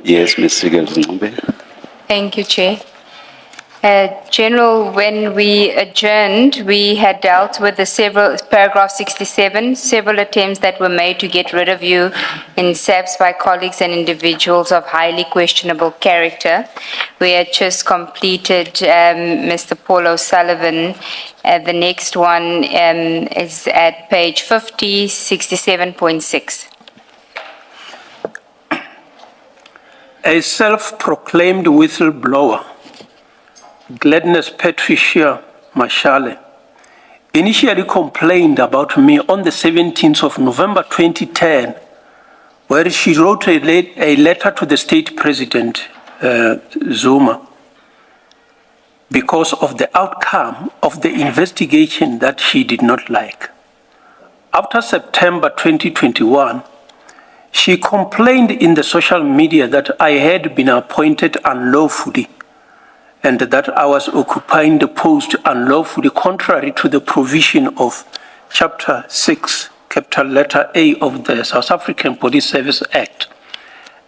Yes, Mr. Godfrey. Thank you, Chair. General, when we adjourned, we had dealt with paragraph 67, several attempts that were made to get rid of you in SAPS by colleagues and individuals of highly questionable character. We had just completed Mr. Paul O'Sullivan. The next one is at page 50, 67.6. A self-proclaimed whistleblower, Gladness Patricia Mashale, initially complained about me on the 17th of November 2010, where she wrote a letter to the state president, Zuma, because of the outcome of the investigation that she did not like. After September 2021, she complained in the social media that I had been appointed unlawfully and that I was occupying the post unlawfully contrary to the provision of Chapter 6, capital letter A of the South African Police Service Act,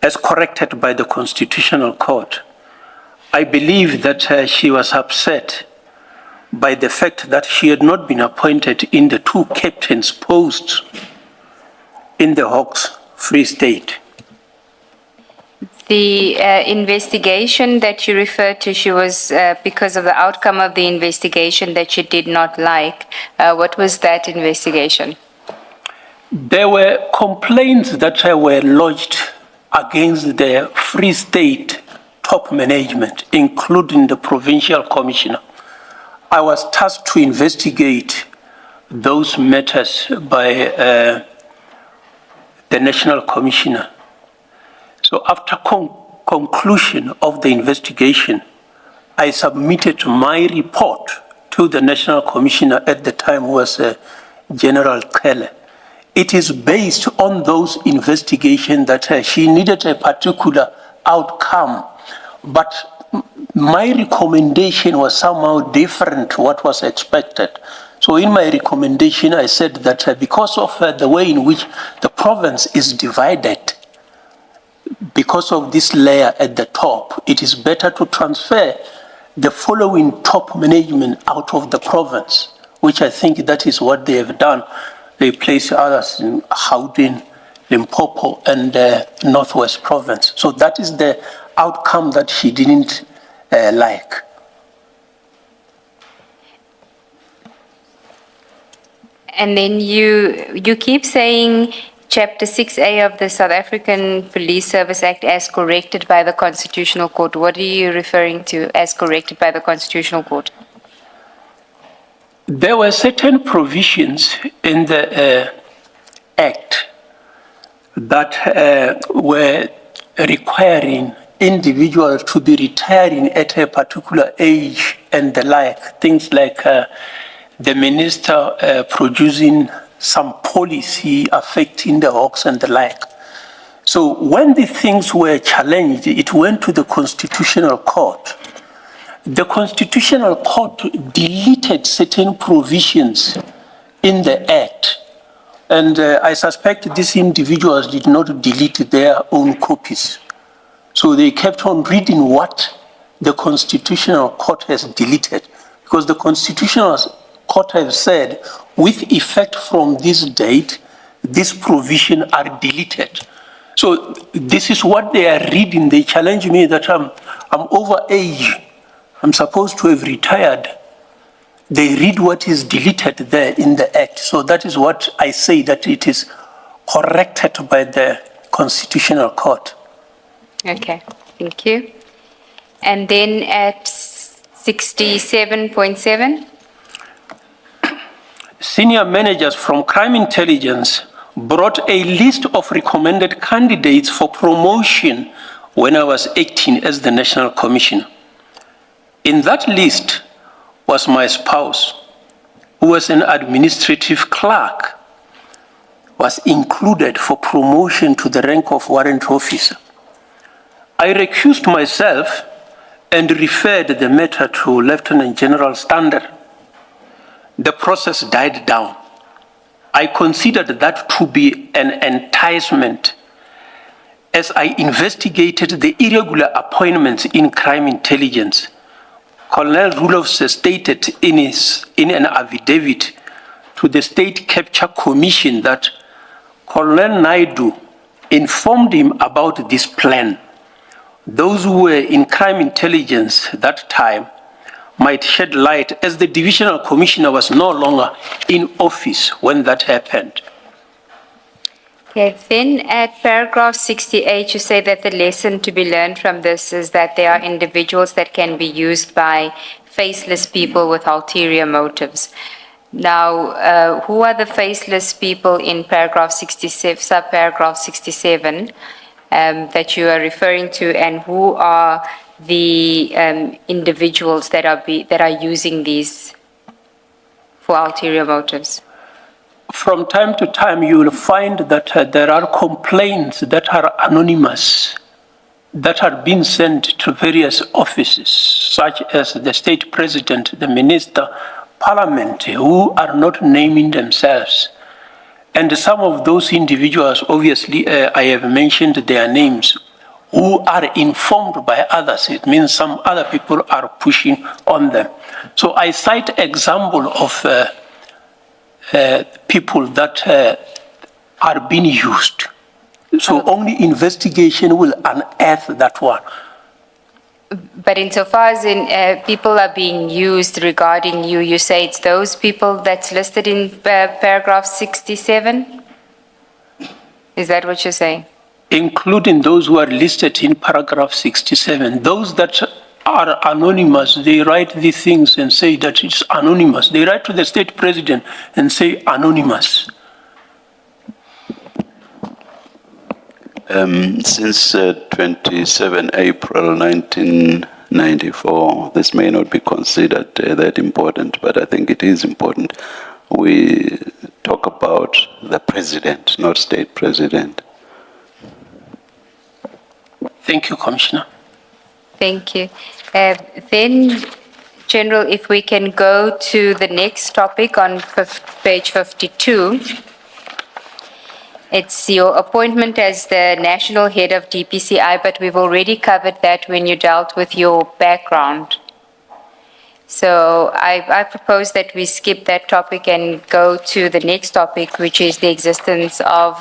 as corrected by the Constitutional Court. I believe that she was upset by the fact that she had not been appointed in the two captains' posts in the Hawks Free State. The investigation that you referred to, she was, because of the outcome of the investigation that she did not like. What was that investigation? There were complaints that were lodged against the Free State top management, including the provincial commissioner. I was tasked to investigate those matters by the national commissioner. So after conclusion of the investigation, I submitted my report to the national commissioner at the time, who was General Kele. It is based on those investigations that she needed a particular outcome, but my recommendation was somehow different to what was expected. So in my recommendation, I said that because of the way in which the province is divided, because of this layer at the top, it is better to transfer the following top management out of the province, which I think that is what they have done. They place others in Gauteng, Limpopo, and Northwest Province. So that is the outcome that she didn't like. And then you keep saying Chapter 6A of the South African Police Service Act as corrected by the Constitutional Court. What are you referring to as corrected by the Constitutional Court? There were certain provisions in the Act that were requiring individuals to be retiring at a particular age and the like. Things like the minister producing some policy affecting the Hawks and the like. So when the things were challenged, it went to the Constitutional Court. The Constitutional Court deleted certain provisions in the Act. And I suspect these individuals did not delete their own copies. So they kept on reading what the Constitutional Court has deleted, because the Constitutional Court has said, with effect from this date, these provisions are deleted. So this is what they are reading. They challenge me that I'm over age. I'm supposed to have retired. They read what is deleted there in the Act. So that is what I say, that it is corrected by the Constitutional Court. Okay, thank you. And then at 67.7. Senior managers from crime intelligence brought a list of recommended candidates for promotion when I was acting as the National Commissioner. In that list was my spouse, who was an administrative clerk, was included for promotion to the rank of warrant officer. I recused myself and referred the matter to Lieutenant General Stander. The process died down. I considered that to be an enticement as I investigated the irregular appointments in crime intelligence, Colonel Rulofs stated in an affidavit to the State Capture Commission that Colonel Naidu informed him about this plan. Those who were in crime intelligence that time might shed light, as the divisional commissioner was no longer in office when that happened. Okay, then at paragraph 68, you say that the lesson to be learned from this is that there are individuals that can be used by faceless people with ulterior motives. Now, who are the faceless people in paragraph 67, subparagraph 67, that you are referring to, and who are the individuals that are using these for ulterior motives? From time to time, you will find that there are complaints that are anonymous, that are being sent to various offices, such as the state president, the minister, parliament, who are not naming themselves. And some of those individuals, obviously, I have mentioned their names, who are informed by others. It means some other people are pushing on them. So I cite example of people that are being used. So only investigation will unearth that one. But insofar as people are being used regarding you, you say it's those people that's listed in paragraph 67? Is that what you're saying? Including those who are listed in paragraph 67. Those that are anonymous, they write these things and say that it's anonymous. They write to the state president and say anonymous. Since 27 April 1994, this may not be considered that important, but I think it is important. We talk about the president, not state president. Thank you, Commissioner. Thank you. Then, General, if we can go to the next topic on page 52. It's your appointment as the national head of DPCI, but we've already covered that when you dealt with your background. So I propose that we skip that topic and go to the next topic, which is the existence of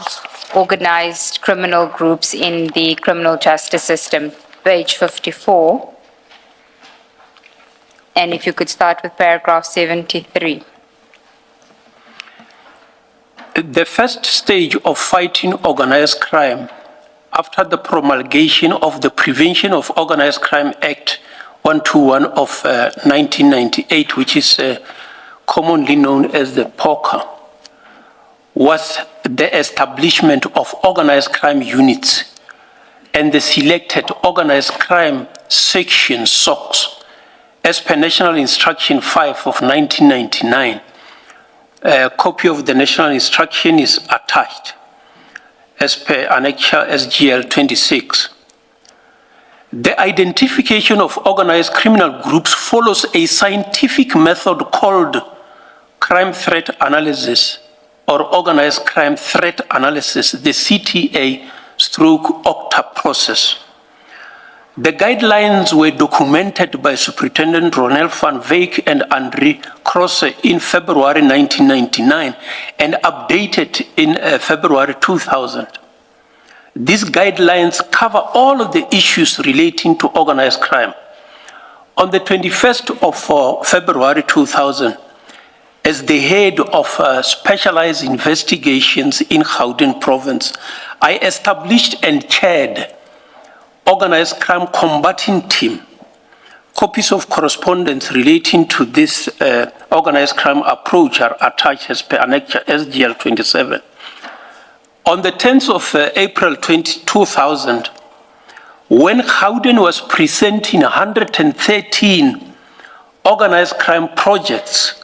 organized criminal groups in the criminal justice system, page 54. And if you could start with paragraph 73. The first stage of fighting organized crime after the promulgation of the Prevention of Organized Crime Act 121 of 1998, which is commonly known as the POCA, was the establishment of organized crime units and the selected organized crime section SOCs as per National Instruction 5 of 1999. A copy of the National Instruction is attached as per Annexure SGL 26. The identification of organized criminal groups follows a scientific method called crime threat analysis or organized crime threat analysis, the CTA/OCTA process. The guidelines were documented by Superintendent Ronel van Wyk and Andre Crosse in February 1999 and updated in February 2000. These guidelines cover all of the issues relating to organized crime. On the 21st of February 2000, as the head of specialized investigations in Gauteng province, I established and chaired organized crime combating team. Copies of correspondence relating to this organized crime approach are attached as per Annexure SGL 27. On the 10th of April 2000, when Gauteng was presenting 113 organized crime projects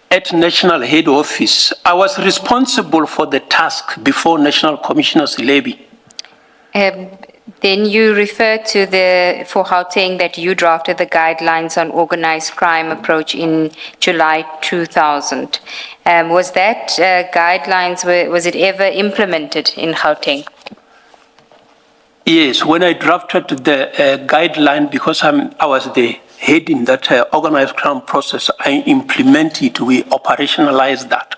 at National Head Office, I was responsible for the task before National Commissioner Lebeya. Then you refer to for Gauteng that you drafted the guidelines on organized crime approach in July 2000. Was that guidelines, was it ever implemented in Gauteng? Yes, when I drafted the guideline, because I was the head in that organized crime process, I implemented it, we operationalized that.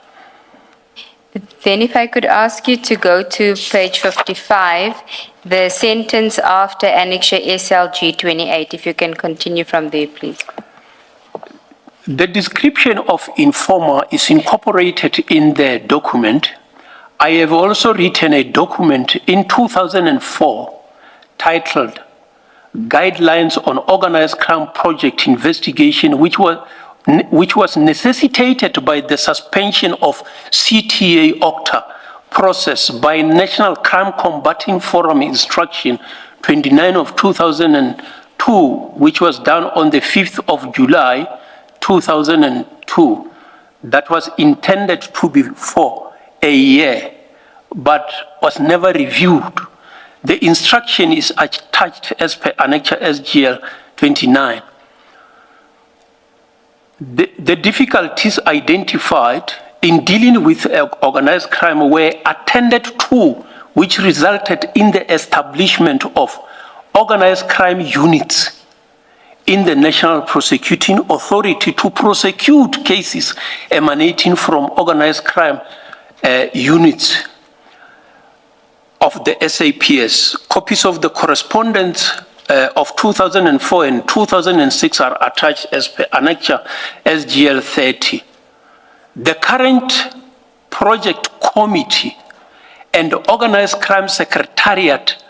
Then if I could ask you to go to page 55, the sentence after Annexure SLG 28, if you can continue from there, please. The description of informer is incorporated in the document. I have also written a document in 2004 titled Guidelines on Organized Crime Project Investigation, which was necessitated by the suspension of CTA OCTA process by National Crime Combating Forum Instruction 29 of 2002, which was done on the 5th of July 2002. That was intended to be for a year, but was never reviewed. The instruction is attached as per Annexure SGL 29. The difficulties identified in dealing with organized crime were attended to, which resulted in the establishment of organized crime units in the National Prosecuting Authority to prosecute cases emanating from organized crime units of the SAPS. Copies of the correspondence of 2004 and 2006 are attached as per Annexure SGL 30. The current project committee and organized crime secretariat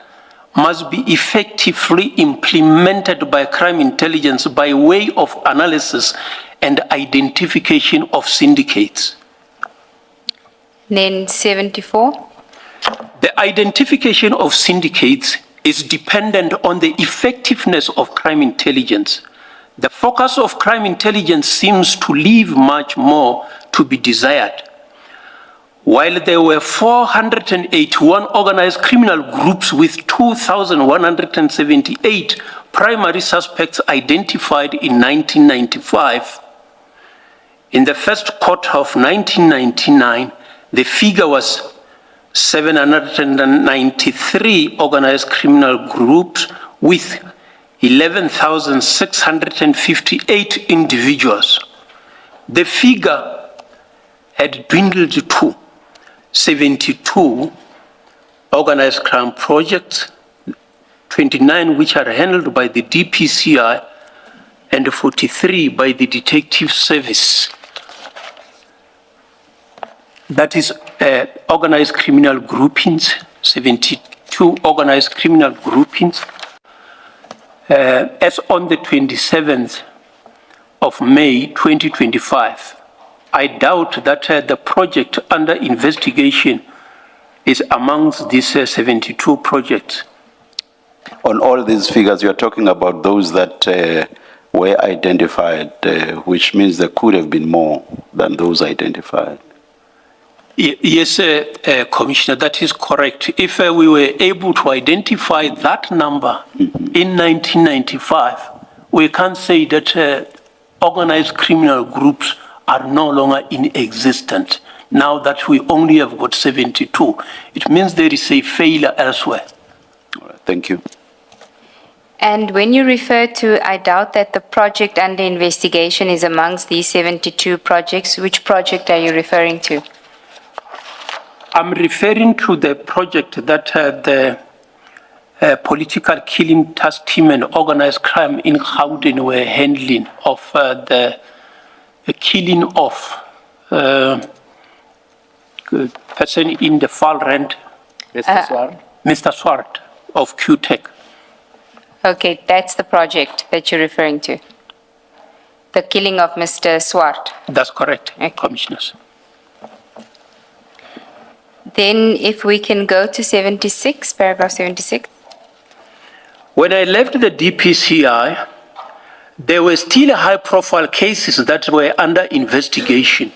must be effectively implemented by crime intelligence by way of analysis and identification of syndicates. Then 74. The identification of syndicates is dependent on the effectiveness of crime intelligence. The focus of crime intelligence seems to leave much more to be desired. While there were 481 organized criminal groups with 2,178 primary suspects identified in 1995, in the first quarter of 1999, the figure was 793 organized criminal groups with 11,658 individuals. The figure had dwindled to 72 organized crime projects, 29 which are handled by the DPCI and 43 by the Detective Service. That is organized criminal groupings, 72 organized criminal groupings. As on the 27th of May 2025, I doubt that the project under investigation is amongst these 72 projects. On all these figures, you're talking about those that were identified, which means there could have been more than those identified. Yes, Commissioner, that is correct. If we were able to identify that number in 1995, we can't say that organized criminal groups are no longer in existence. Now that we only have got 72, it means there is a failure elsewhere. All right, thank you. And when you refer to, I doubt that the project under investigation is amongst these 72 projects, which project are you referring to? I'm referring to the project that the political killing task team and organized crime in Gauteng were handling of the killing of person in the file rent, Mr. Swart of QTech. Okay, that's the project that you're referring to. The killing of Mr. Swart. That's correct, Okay. Commissioners. Then if we can go to 76, paragraph 76. When I left the DPCI, there were still high-profile cases that were under investigation.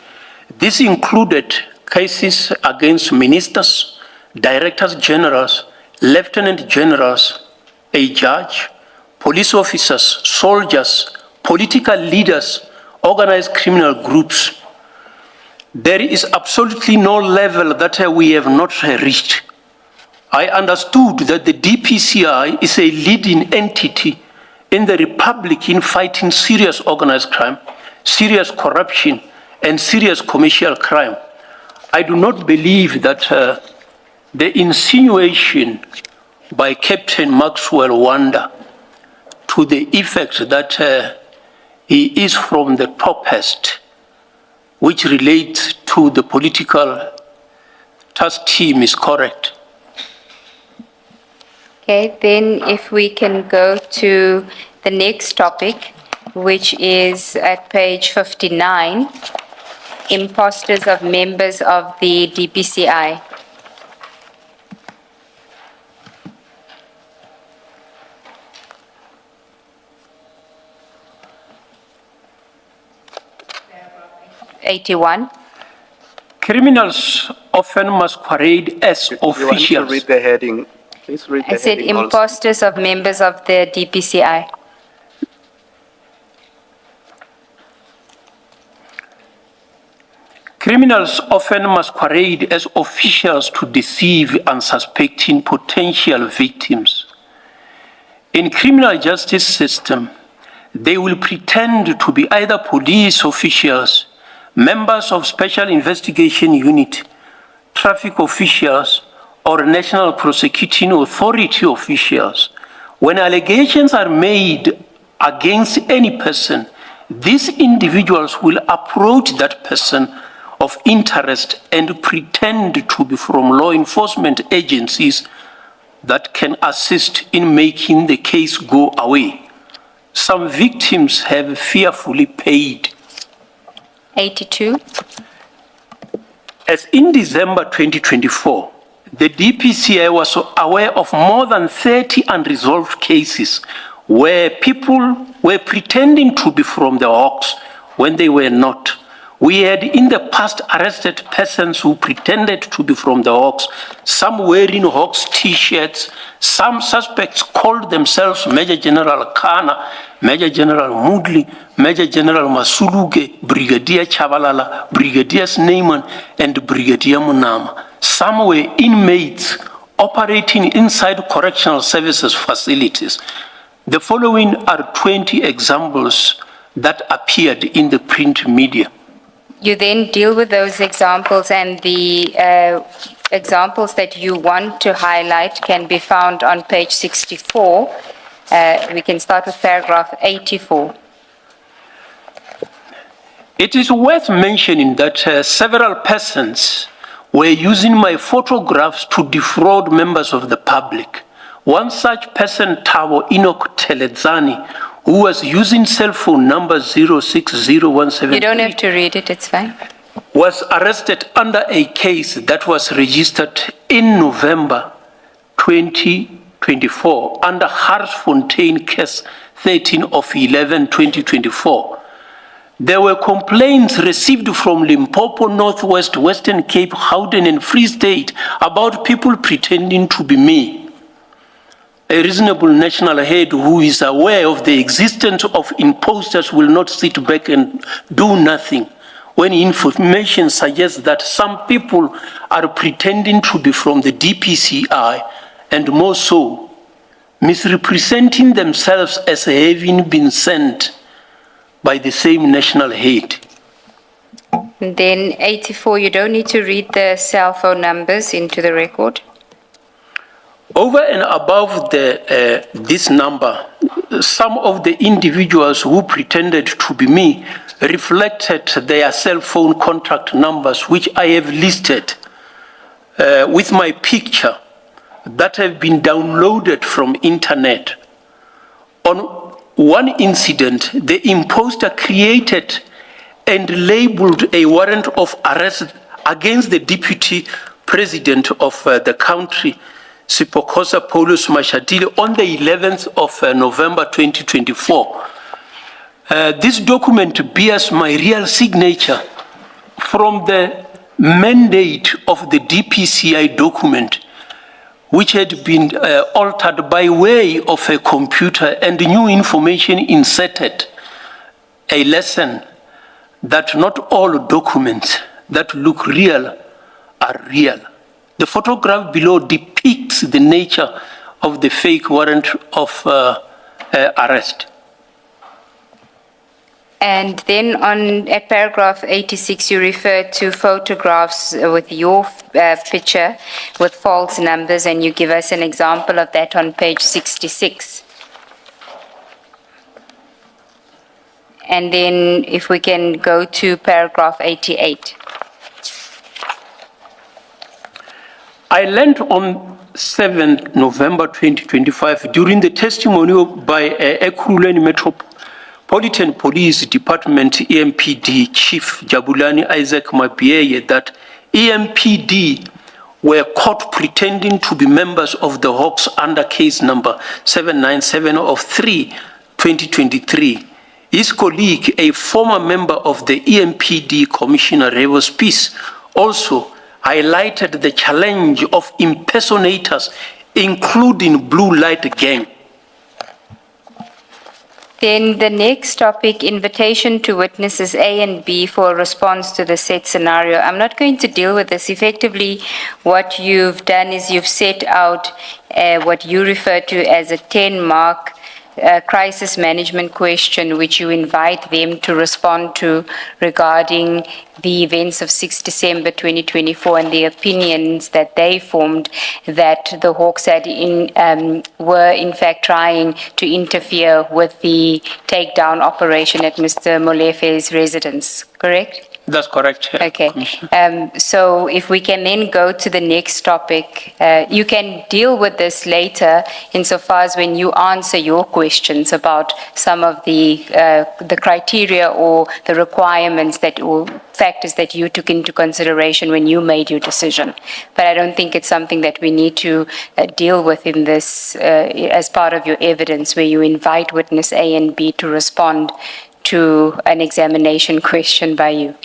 This included cases against ministers, directors generals, lieutenant generals, a judge, police officers, soldiers, political leaders, organized criminal groups. There is absolutely no level that we have not reached I understood that the DPCI is a leading entity in the Republic in fighting serious organized crime, serious corruption, and serious commercial crime. I do not believe that the insinuation by Captain Maxwell Wanda to the effect that he is from the topest, which relates to the political task team, is correct. Okay, then if we can go to the next topic, which is at page 59, imposters of members of the DPCI. '81. Criminals often masquerade as officials. You want to read the heading? Please read the I said heading also. imposters of members of the DPCI. Criminals often masquerade as officials to deceive unsuspecting potential victims. In criminal justice system, they will pretend to be either police officials, members of special investigation unit, traffic officials, or national prosecuting authority officials. When allegations are made against any person, these individuals will approach that person of interest and pretend to be from law enforcement agencies that can assist in making the case go away. Some victims have fearfully paid. 82. As in December 2024, the DPCI was aware of more than 30 unresolved cases where people were pretending to be from the Hawks when they were not. We had in the past arrested persons who pretended to be from the Hawks, some wearing Hawks t-shirts. Some suspects called themselves Major General Kana, Major General Mudli, Major General Masuluge, Brigadier Chabalala, Brigadier Sneyman, and Brigadier Munama. Some were inmates operating inside correctional services facilities. The following are 20 examples that appeared in the print media. You then deal with those examples, and the examples that you want to highlight can be found on page 64. We can start with paragraph 84. It is worth mentioning that several persons were using my photographs to defraud members of the public. One such person, Tabo Enoch Teledzani, who was using cell phone number 060173. You don't have to read it, it's fine. Was arrested under a case that was registered in November 2024 under Harsfontein case 13 of 11/2024. There were complaints received from Limpopo, Northwest, Western Cape, Gauteng, and Free State about people pretending to be me. A reasonable national head who is aware of the existence of imposters will not sit back and do nothing when information suggests that some people are pretending to be from the DPCI, and more so, misrepresenting themselves as having been sent by the same national head. And then 84, you don't need to read the cell phone numbers into the record. Over and above this number, some of the individuals who pretended to be me reflected their cell phone contact numbers, which I have listed with my picture, that have been downloaded from internet. On one incident, the imposter created and labeled a warrant of arrest against the deputy president of the country, Sipokosa Paulus Mashatile, on the 11th of November 2024. This document bears my real signature from the mandate of the DPCI document, which had been altered by way of a computer and new information inserted. A lesson that not all documents that look real are real. The photograph below depicts the nature of the fake warrant of arrest. And then at paragraph 86, you refer to photographs with your picture with false numbers, and you give us an example of that on page 66. And then if we can go to paragraph 88. I learned on 7th November 2025 during the testimony by Ekurhuleni Metropolitan Police Department EMPD Chief Jabulani Isaac Mabieye that EMPD were caught pretending to be members of the Hawks under case number 797 of 3/2023. His colleague, a former member of the EMPD Commissioner Revos Peace, also highlighted the challenge of impersonators, including Blue Light Gang. Then the next topic, invitation to witnesses A and B for a response to the said scenario. I'm not going to deal with this. Effectively, what you've done is you've set out what you refer to as a 10-mark crisis management question, which you invite them to respond to regarding the events of 6 December 2024 and the opinions that they formed that the Hawks were in fact trying to interfere with the takedown operation at Mr. Molefe's residence, correct? That's correct. Okay. So if we can then go to the next topic, you can deal with this later insofar as when you answer your questions about some of the criteria or the requirements or factors that you took into consideration when you made your decision. But I don't think it's something that we need to deal with in this as part of your evidence where you invite witness A and B to respond to an examination question by you.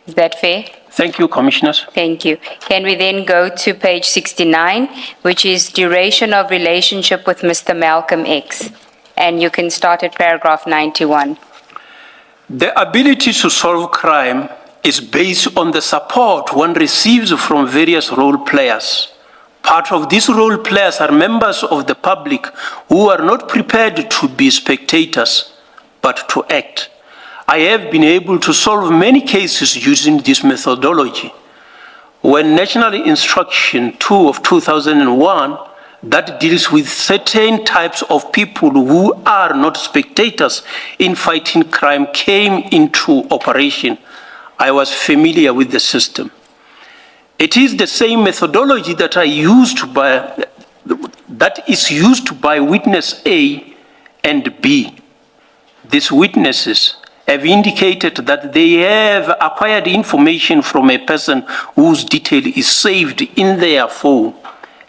Is that fair? Thank you, Commissioners. Thank you. Can we then go to page 69, which is duration of relationship with Mr. Malcolm X? And you can start at paragraph 91. The ability to solve crime is based on the support one receives from various role players. Part of these role players are members of the public who are not prepared to be spectators, but to act. I have been able to solve many cases using this methodology. When National Instruction 2 of 2001, that deals with certain types of people who are not spectators in fighting crime, came into operation, I was familiar with the system. It is the same methodology that is used by witness A and B. These witnesses have indicated that they have acquired information from a person whose detail is saved in their phone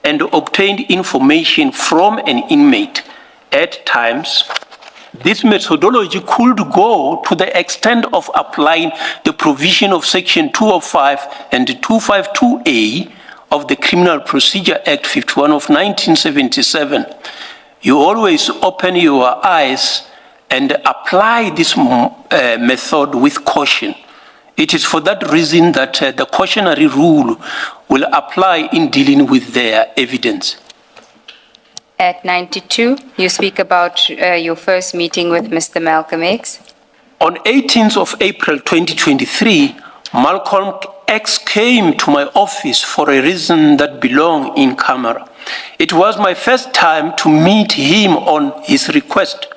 and obtained information from an inmate. At times, this methodology could go to the extent of applying the provision of Section 205 and 252A of the Criminal Procedure Act 51 of 1977. You always open your eyes and apply this method with caution. It is for that reason that the cautionary rule will apply in dealing with their evidence. At 92, you speak about your first meeting with Mr. Malcolm X. On 18th of April 2023, Malcolm X came to my office for a reason that belonged in camera. It was my first time to meet him on his request.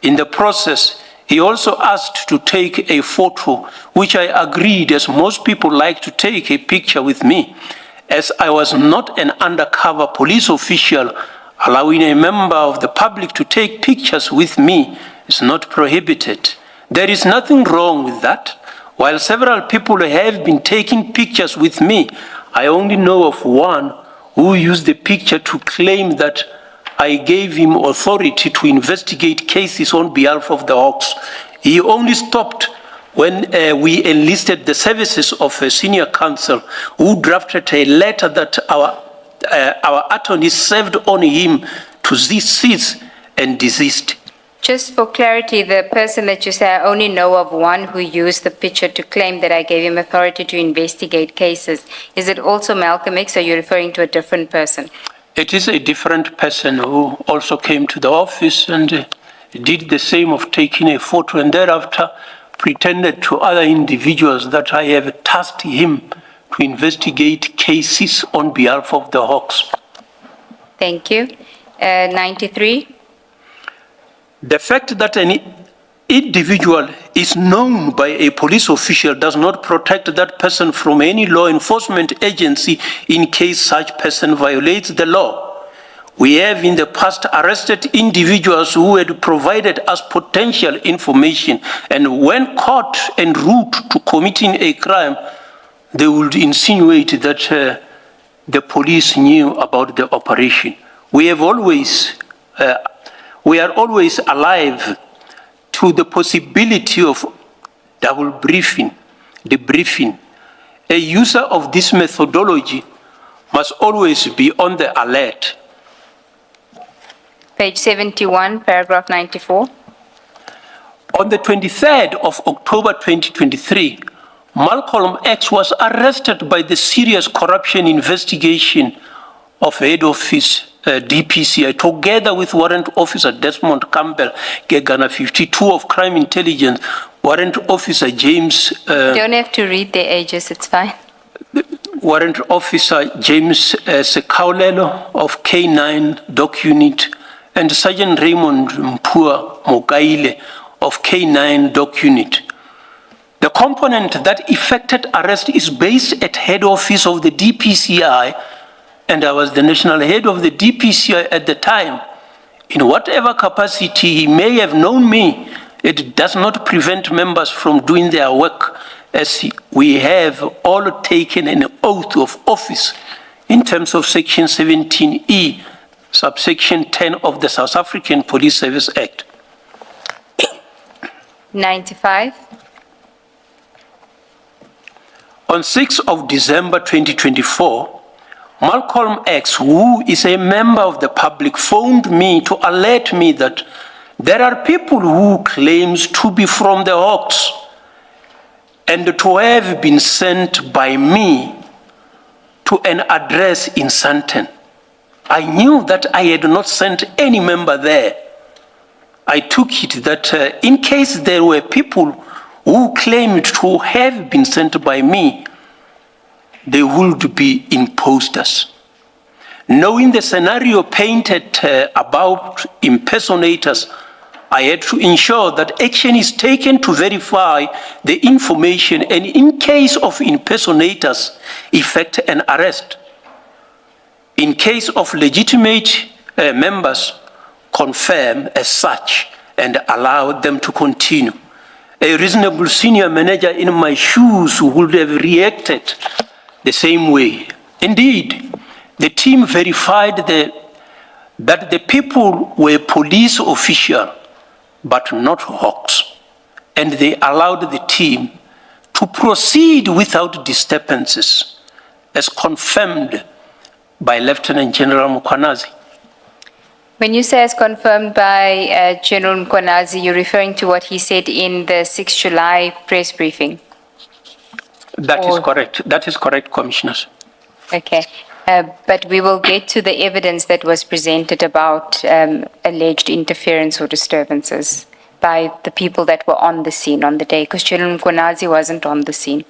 In the process, he also asked to take a photo, which I agreed, as most people like to take a picture with me. As I was not an undercover police official, allowing a member of the public to take pictures with me is not prohibited. There is nothing wrong with that. While several people have been taking pictures with me, I only know of one who used the picture to claim that I gave him authority to investigate cases on behalf of the Hawks. He only stopped when we enlisted the services of a senior counsel who drafted a letter that our attorney served on him to cease and desist. Just for clarity, the person that you say, I only know of one who used the picture to claim that I gave him authority to investigate cases. Is it also Malcolm X, or are you referring to a different person? It is a different person who also came to the office and did the same of taking a photo, and thereafter pretended to other individuals that I have tasked him to investigate cases on behalf of the Hawks. Thank you. 93. The fact that an individual is known by a police official does not protect that person from any law enforcement agency in case such person violates the law. We have in the past arrested individuals who had provided us potential information, and when caught en route to committing a crime, they would insinuate that the police knew about the operation. We are always alive to the possibility of double briefing, debriefing. A user of this methodology must always be on the alert. Page 71, paragraph 94. On the 23rd of October 2023, Malcolm X was arrested by the Serious Corruption Investigation of Head Office DPCI, together with Warrant Officer Desmond Campbell, Gegana 52 of Crime Intelligence, Warrant Officer James... You don't have to read their ages, it's fine. Warrant Officer James Sekaulelo of K9 Doc Unit, and Sergeant Raymond Mpua Mogaile of K9 Doc Unit. The component that effected arrest is based at head office of the DPCI, and I was the national head of the DPCI at the time. In whatever capacity he may have known me, it does not prevent members from doing their work, as we have all taken an oath of office in terms of Section 17E, subsection 10 of the South African Police Service Act. 95. On 6th of December 2024, Malcolm X, who is a member of the public, phoned me to alert me that there are people who claims to be from the Hawks and to have been sent by me to an address in Sandton. I knew that I had not sent any member there. I took it that in case there were people who claimed to have been sent by me, they would be imposters. Knowing the scenario painted about impersonators, I had to ensure that action is taken to verify the information, and in case of impersonators, effect an arrest. In case of legitimate members, confirm as such and allow them to continue. A reasonable senior manager in my shoes would have reacted the same way. Indeed, the team verified that the people were police officials, but not Hawks, and they allowed the team to proceed without disturbances, as confirmed by Lieutenant General Mkwanazi. When you say as confirmed by General Mkwanazi, you're referring to what he said in the 6th July press briefing? That is correct. That is correct, Commissioners. Okay. But we will get to the evidence that was presented about alleged interference or disturbances by the people that were on the scene on the day, because General Mkwanazi wasn't on the scene.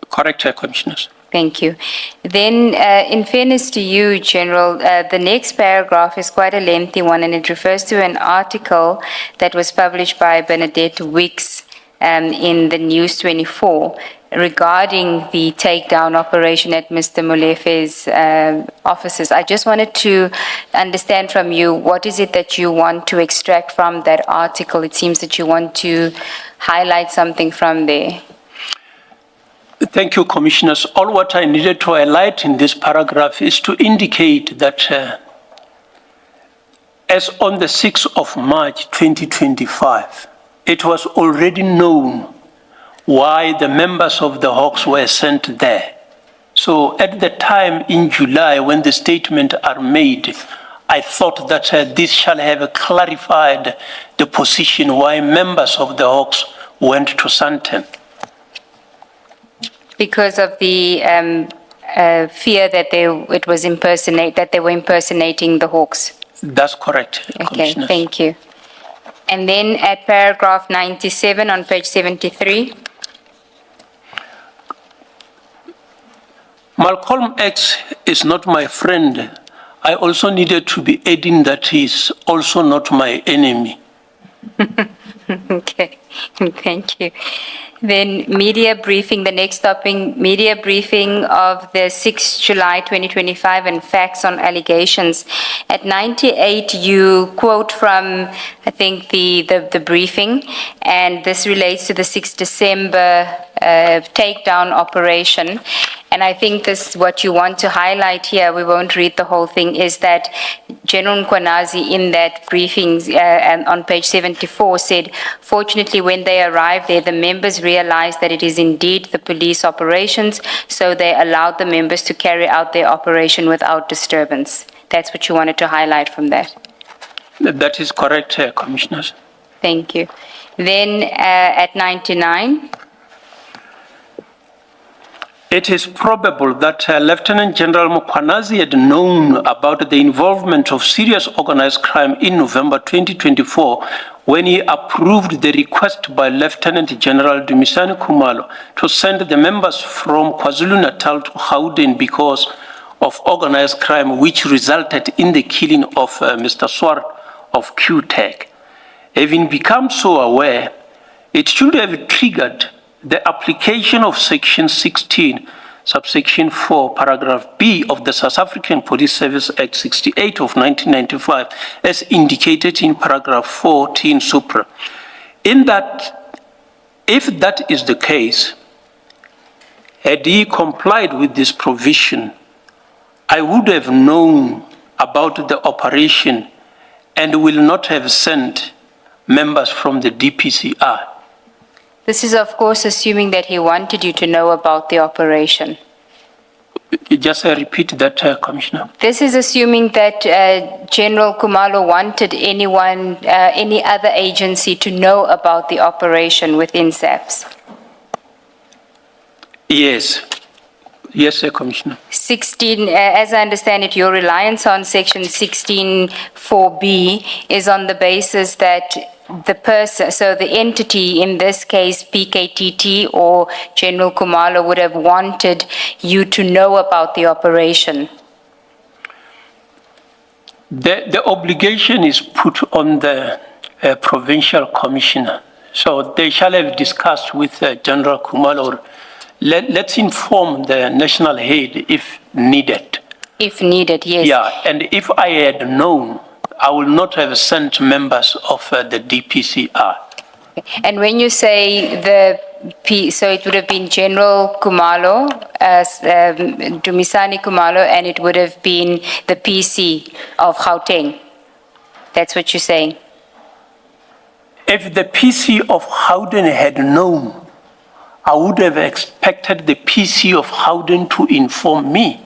Correct, Commissioners. Thank you. Then, in fairness to you, General, the next paragraph is quite a lengthy one, and it refers to an article that was published by Bernadette Wicks in the News 24 regarding the takedown operation at Mr. Molefe's offices. I just wanted to understand from you, what is it that you want to extract from that article? It seems that you want to highlight something from there. Thank you, Commissioners. All what I needed to highlight in this paragraph is to indicate that as on the 6th of March 2025, it was already known why the members of the Hawks were sent there. So at the time in July, when the statements are made, I thought that this shall have clarified the position why members of the Hawks went to Sandton. Because of the fear that they were impersonating the Hawks. That's correct, Okay, Commissioner. thank you. And then at paragraph 97 on page 73. Malcolm X is not my friend. I also needed to be adding that he is also not my enemy. Okay, thank you. Then media briefing, the next topic, media briefing of the 6th July 2025 and facts on allegations. At 98, you quote from, I think, the briefing, and this relates to the 6th December takedown operation. And I think this, what you want to highlight here, we won't read the whole thing, is that General Nkwanazi in that briefing and on page 74 said, fortunately, when they arrived there, the members realized that it is indeed the police operations, so they allowed the members to carry out their operation without disturbance. That's what you wanted to highlight from that. That is correct, Commissioners. Thank you. Then at 99. It is probable that Lieutenant General Nkwanazi had known about the involvement of serious organized crime in November 2024 when he approved the request by Lieutenant General Dumisani Khumalo to send the members from KwaZulu-Natal to Gauteng because of organized crime, which resulted in the killing of Mr. Swart of QTech. Having become so aware, it should have triggered the application of Section 16, subsection 4, paragraph B of the South African Police Service Act 68 of 1995, as indicated in paragraph 14 supra. In that, if that is the case, had he complied with this provision, I would have known about the operation and will not have sent members from the DPCR. This is, of course, assuming that he wanted you to know about the operation. Just repeat that, Commissioner. This is assuming that General Khumalo wanted anyone, any other agency to know about the operation within SAPS. Yes. Yes, Commissioner. 16, as I understand it, your reliance on Section 16(4)(b) is on the basis that the person, so the entity, in this case PKTT or General Khumalo, would have wanted you to know about the operation. The obligation is put on the provincial commissioner. So they shall have discussed with General Khumalo. Let's inform the national head if needed. If needed, yes. Yeah, and if I had known, I would not have sent members of the DPCR. And when you say so it would have been General Khumalo, Dumisani Khumalo, and it would have been the PC of Gauteng. That's what you're saying? If the PC of Gauteng had known, I would have expected the PC of Gauteng to inform me.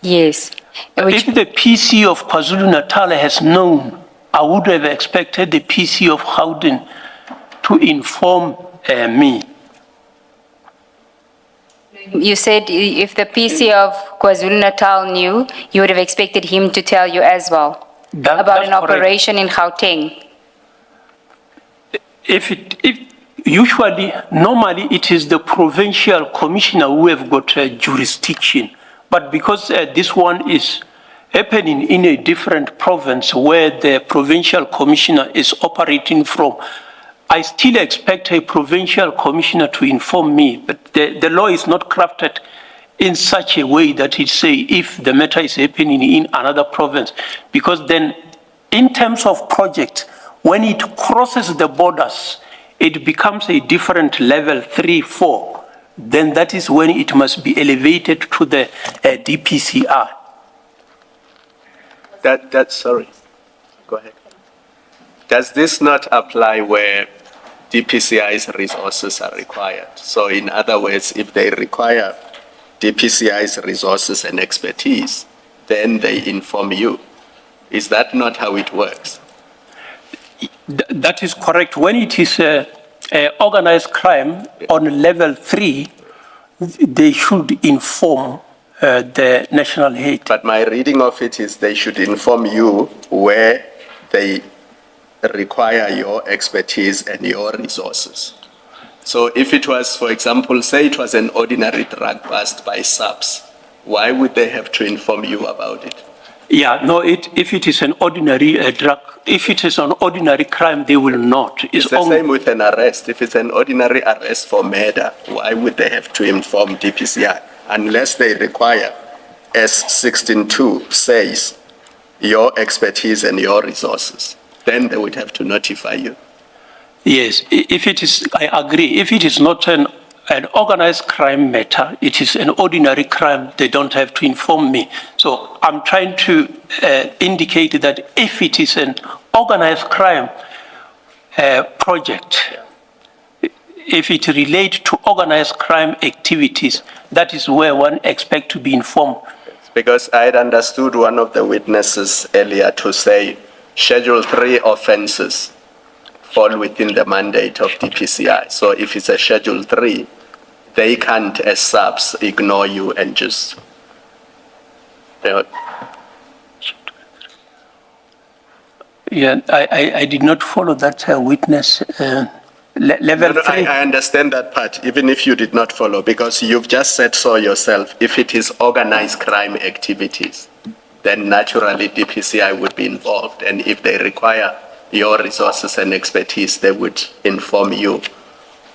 Yes. If the PC of KwaZulu-Natal has known, I would have expected the PC of Gauteng to inform me. You said if the PC of KwaZulu-Natal knew, you would have expected him to tell you as well about an operation in Gauteng. Normally it is the provincial commissioner who have got jurisdiction. But because this one is happening in a different province where the provincial commissioner is operating from, I still expect a provincial commissioner to inform me. But the law is not crafted in such a way that it say if the matter is happening in another province. Because then in terms of project, when it crosses the borders, it becomes a different level 3, 4. Then that is when it must be elevated to the DPCR. Sorry, go ahead. Does this not apply where DPCI's resources are required? So in other words, if they require DPCI's resources and expertise, then they inform you. Is that not how it works? That is correct. When it is organized crime on level 3, they should inform the national head. But my reading of it is they should inform you where they require your expertise and your resources. So if it was, for example, say it was an ordinary drug bust by SAPS, why would they have to inform you about it? Yeah, no, if it is an ordinary drug, if it is an ordinary crime, they will not. It's the same with an arrest. If it's an ordinary arrest for murder, why would they have to inform DPCI? Unless they require, as 16.2 says, your expertise and your resources, then they would have to notify you. Yes, if it is, I agree. If it is not an organized crime matter, it is an ordinary crime, they don't have to inform me. So I'm trying to indicate that if it is an organized crime project, if it relates to organized crime activities, that is where one expects to be informed. Because I had understood one of the witnesses earlier to say Schedule 3 offenses fall within the mandate of DPCI. So if it's a Schedule 3, they can't, as SAPS, ignore you and just, Yeah, I did not follow that witness. Level No, 3. I understand that part, even if you did not follow, because you've just said so yourself. If it is organized crime activities, then naturally DPCI would be involved. And if they require your resources and expertise, they would inform you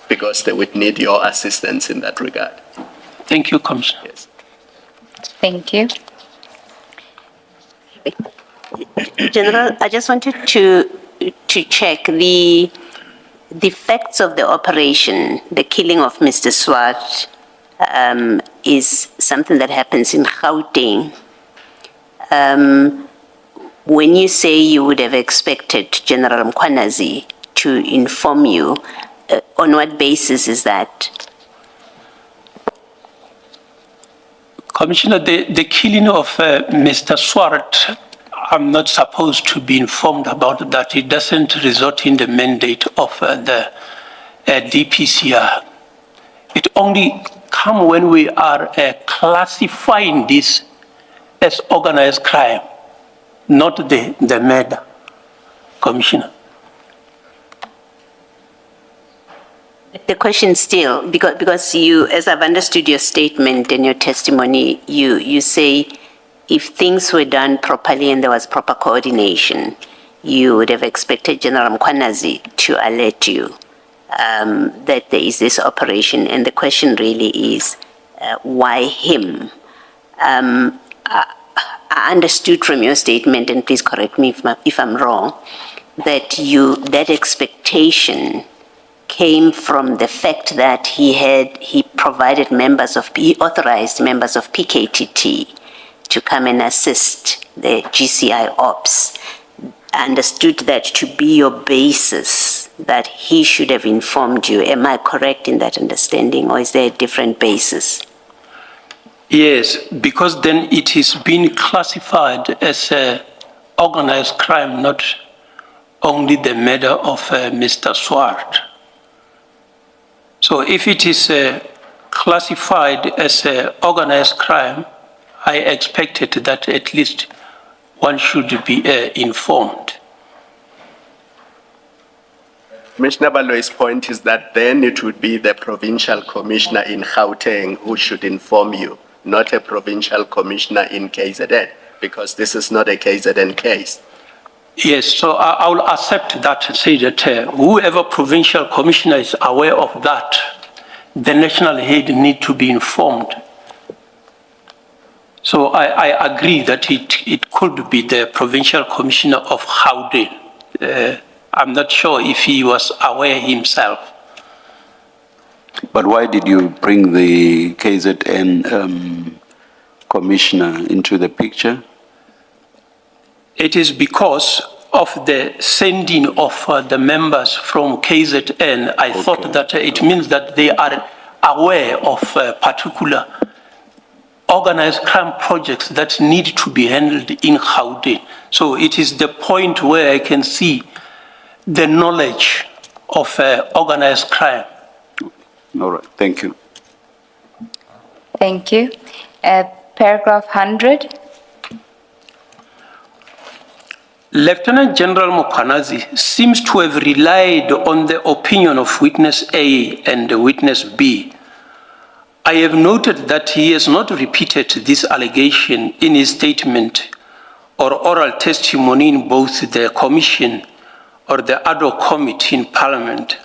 because they would need your assistance in that regard. Thank you, Commissioner. Yes. Thank you. General, I just wanted to check the facts of the operation. The killing of Mr. Swart is something that happens in Gauteng. When you say you would have expected General Mkhwanazi to inform you, on what basis is that? Commissioner, the killing of Mr. Swart, I'm not supposed to be informed about that. It doesn't result in the mandate of the DPCI. It only comes when we are classifying this as organized crime, not the murder, Commissioner. The question still, because you, as I've understood your statement and your testimony, you say if things were done properly and there was proper coordination, you would have expected General Mkhwanazi to alert you that there is this operation. And the question really is, why him? I understood from your statement, and please correct me if I'm wrong, that that expectation came from the fact that he authorized members of PKTT to come and assist the GCI ops. I understood that to be your basis, that he should have informed you. Am I correct in that understanding, or is there a different basis? Yes, because then it is being classified as a organized crime, not only the murder of Mr. Swart. So if it is classified as an organized crime, I expected that at least one should be informed. Commissioner Baloy's point is that then it would be the provincial commissioner in Gauteng who should inform you, not a provincial commissioner in KZN, because this is not a KZN case. Yes, so I will accept that and say that whoever provincial commissioner is aware of that, the national head need to be informed. So I agree that it could be the provincial commissioner of Gauteng. I'm not sure if he was aware himself. But why did you bring the KZN commissioner into the picture? It is because of the sending of the members from KZN. I thought that it means that they are aware of particular organized crime projects that need to be handled in Gauteng. So it is the point where I can see the knowledge of organized crime. All right, thank you. Thank you. Paragraph 100. Lieutenant General Mokhanazi seems to have relied on the opinion of witness A and witness B. I have noted that he has not repeated this allegation in his statement or oral testimony in both the commission or the ad hoc committee in Parliament.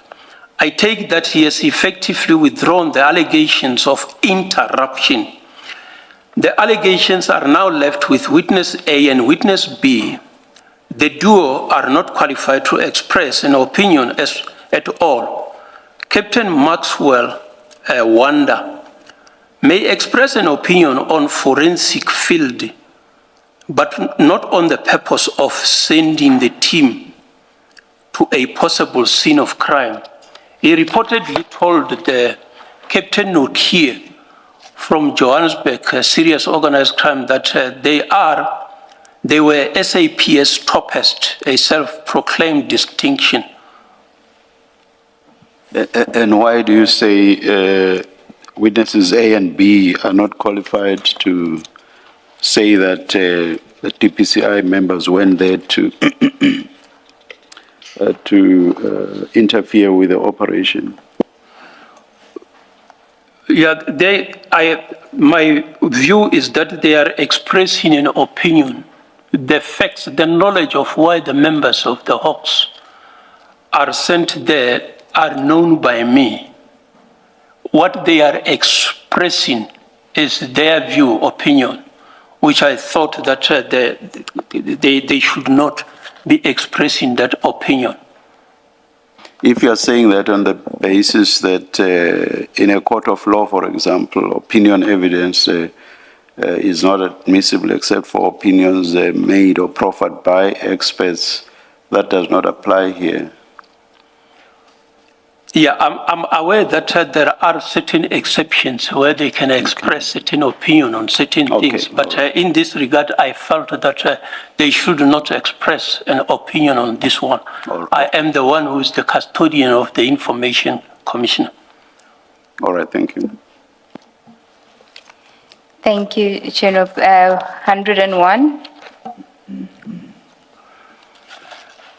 I take that he has effectively withdrawn the allegations of interruption. The allegations are now left with witness A and witness B. The duo are not qualified to express an opinion at all. Captain Maxwell Wanda may express an opinion on forensic field, but not on the purpose of sending the team to a possible scene of crime. He reportedly told the Captain Nokia from Johannesburg, a serious organized crime, that they were SAP's toppest, a self-proclaimed distinction. And why do you say witnesses A and B are not qualified to say that the TPCI members went there to interfere with the operation? Yeah, my view is that they are expressing an opinion. The facts, the knowledge of why the members of the Hawks are sent there are known by me. What they are expressing is their view, opinion, which I thought that they should not be expressing that opinion. If you are saying that on the basis that in a court of law, for example, opinion evidence is not admissible except for opinions made or proffered by experts, that does not apply here. Yeah, I'm aware that there are certain exceptions where they can express certain opinion on certain things, but in this regard, I felt that they should not express an opinion on this one. Right. I am the one who is the custodian of the Information Commissioner. All right, thank you. Thank you, General. 101.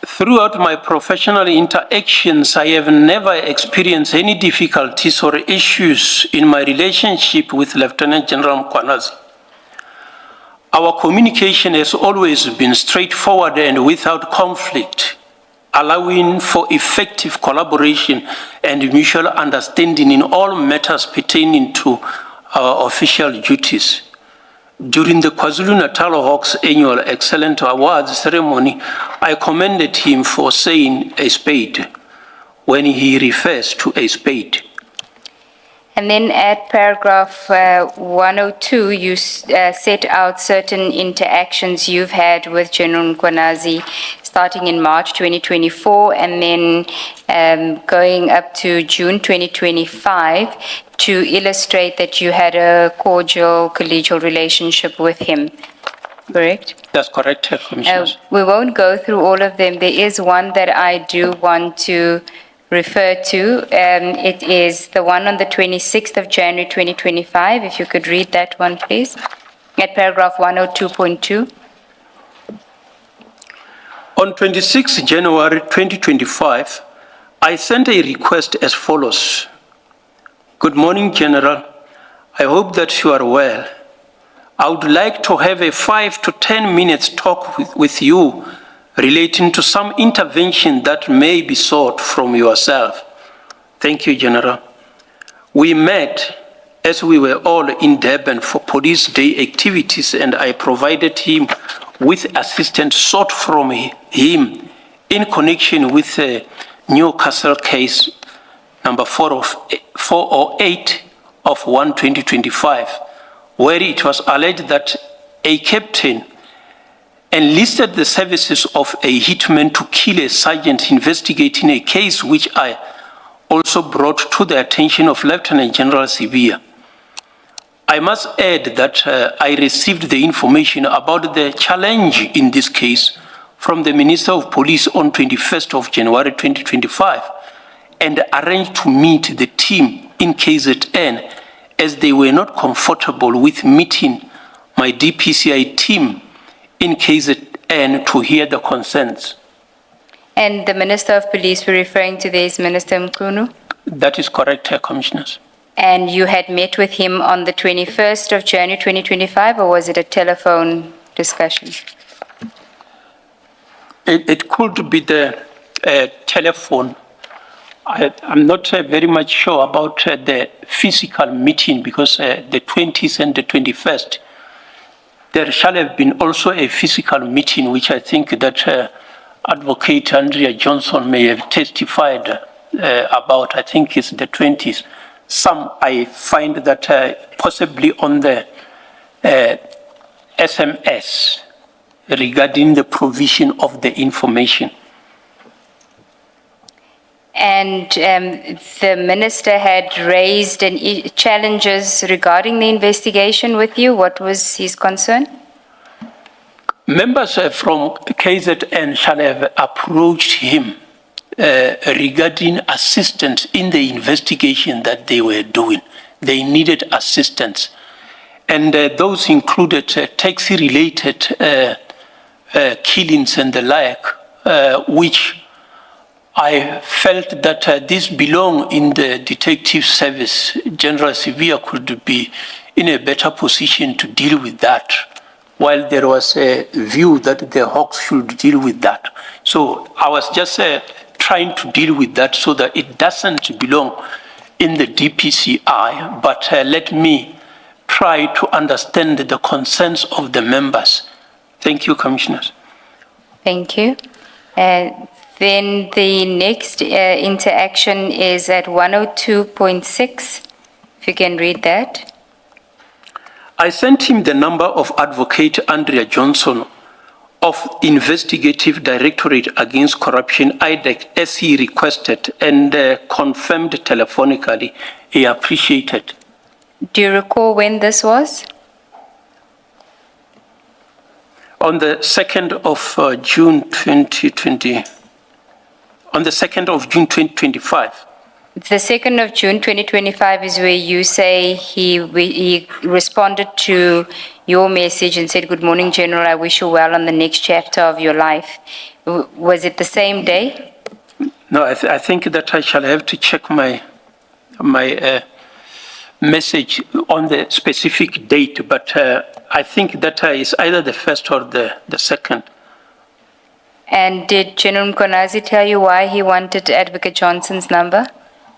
Throughout my professional interactions, I have never experienced any difficulties or issues in my relationship with Lieutenant General Mokhanazi. Our communication has always been straightforward and without conflict, allowing for effective collaboration and mutual understanding in all matters pertaining to our official duties. During the KwaZulu-Natal Hawks Annual Excellent Awards ceremony, I commended him for saying a spade when he refers to a spade. And then at paragraph 102, you set out certain interactions you've had with General Mkhwanazi starting in March 2024 and then going up to June 2025 to illustrate that you had a cordial, collegial relationship with him, correct? That's correct, Commissioner. We won't go through all of them. There is one that I do want to refer to. It is the one on the 26th of January 2025. If you could read that one, please, at paragraph 102.2. On 26 January 2025, I sent a request as follows. Good morning, General. I hope that you are well. I would like to have a 5 to 10 minutes talk with you relating to some intervention that may be sought from yourself. Thank you, General. We met as we were all in Durban for Police Day activities, and I provided him with assistance sought from him in connection with the Newcastle case number 408 of 1/2025, where it was alleged that a captain enlisted the services of a hitman to kill a sergeant investigating a case which I also brought to the attention of Lieutenant General Lebeya. I must add that I received the information about the challenge in this case from the Minister of Police on 21st of January 2025 and arranged to meet the team in KZN as they were not comfortable with meeting my DPCI team in KZN to hear the concerns. And the Minister of Police we're referring to there is Minister Mkunu? That is correct, Commissioners. And you had met with him on the 21st of January 2025, or was it a telephone discussion? It could be the telephone. I'm not very much sure about the physical meeting because the 20th and the 21st, there shall have been also a physical meeting, which I think that Advocate Andrea Johnson may have testified about. I think it's the 20th. Some I find that possibly on the SMS regarding the provision of the information. And the minister had raised challenges regarding the investigation with you. What was his concern? Members from KZN shall have approached him regarding assistance in the investigation that they were doing. They needed assistance. And those included taxi-related killings and the like, which I felt that this belong in the detective service. General Sevilla could be in a better position to deal with that, while there was a view that the Hawks should deal with that. So I was just trying to deal with that so that it doesn't belong in the DPCI, but let me try to understand the concerns of the members. Thank you, Commissioners. Thank you. Then the next interaction is at 102.6. If you can read that. I sent him the number of Advocate Andrea Johnson of Investigative Directorate Against Corruption, IDEC, as he requested and confirmed telephonically. He appreciated. Do you recall when this was? On the 2nd of June 2020. On the 2nd of June 2025. The 2nd of June 2025 is where you say he responded to your message and said, "Good morning, General, I wish you well on the next chapter of your life." Was it the same day? No, I think that I shall have to check my message on the specific date, but I think that is either the 1st or the 2nd. And did General Mkonazi tell you why he wanted Advocate Johnson's number?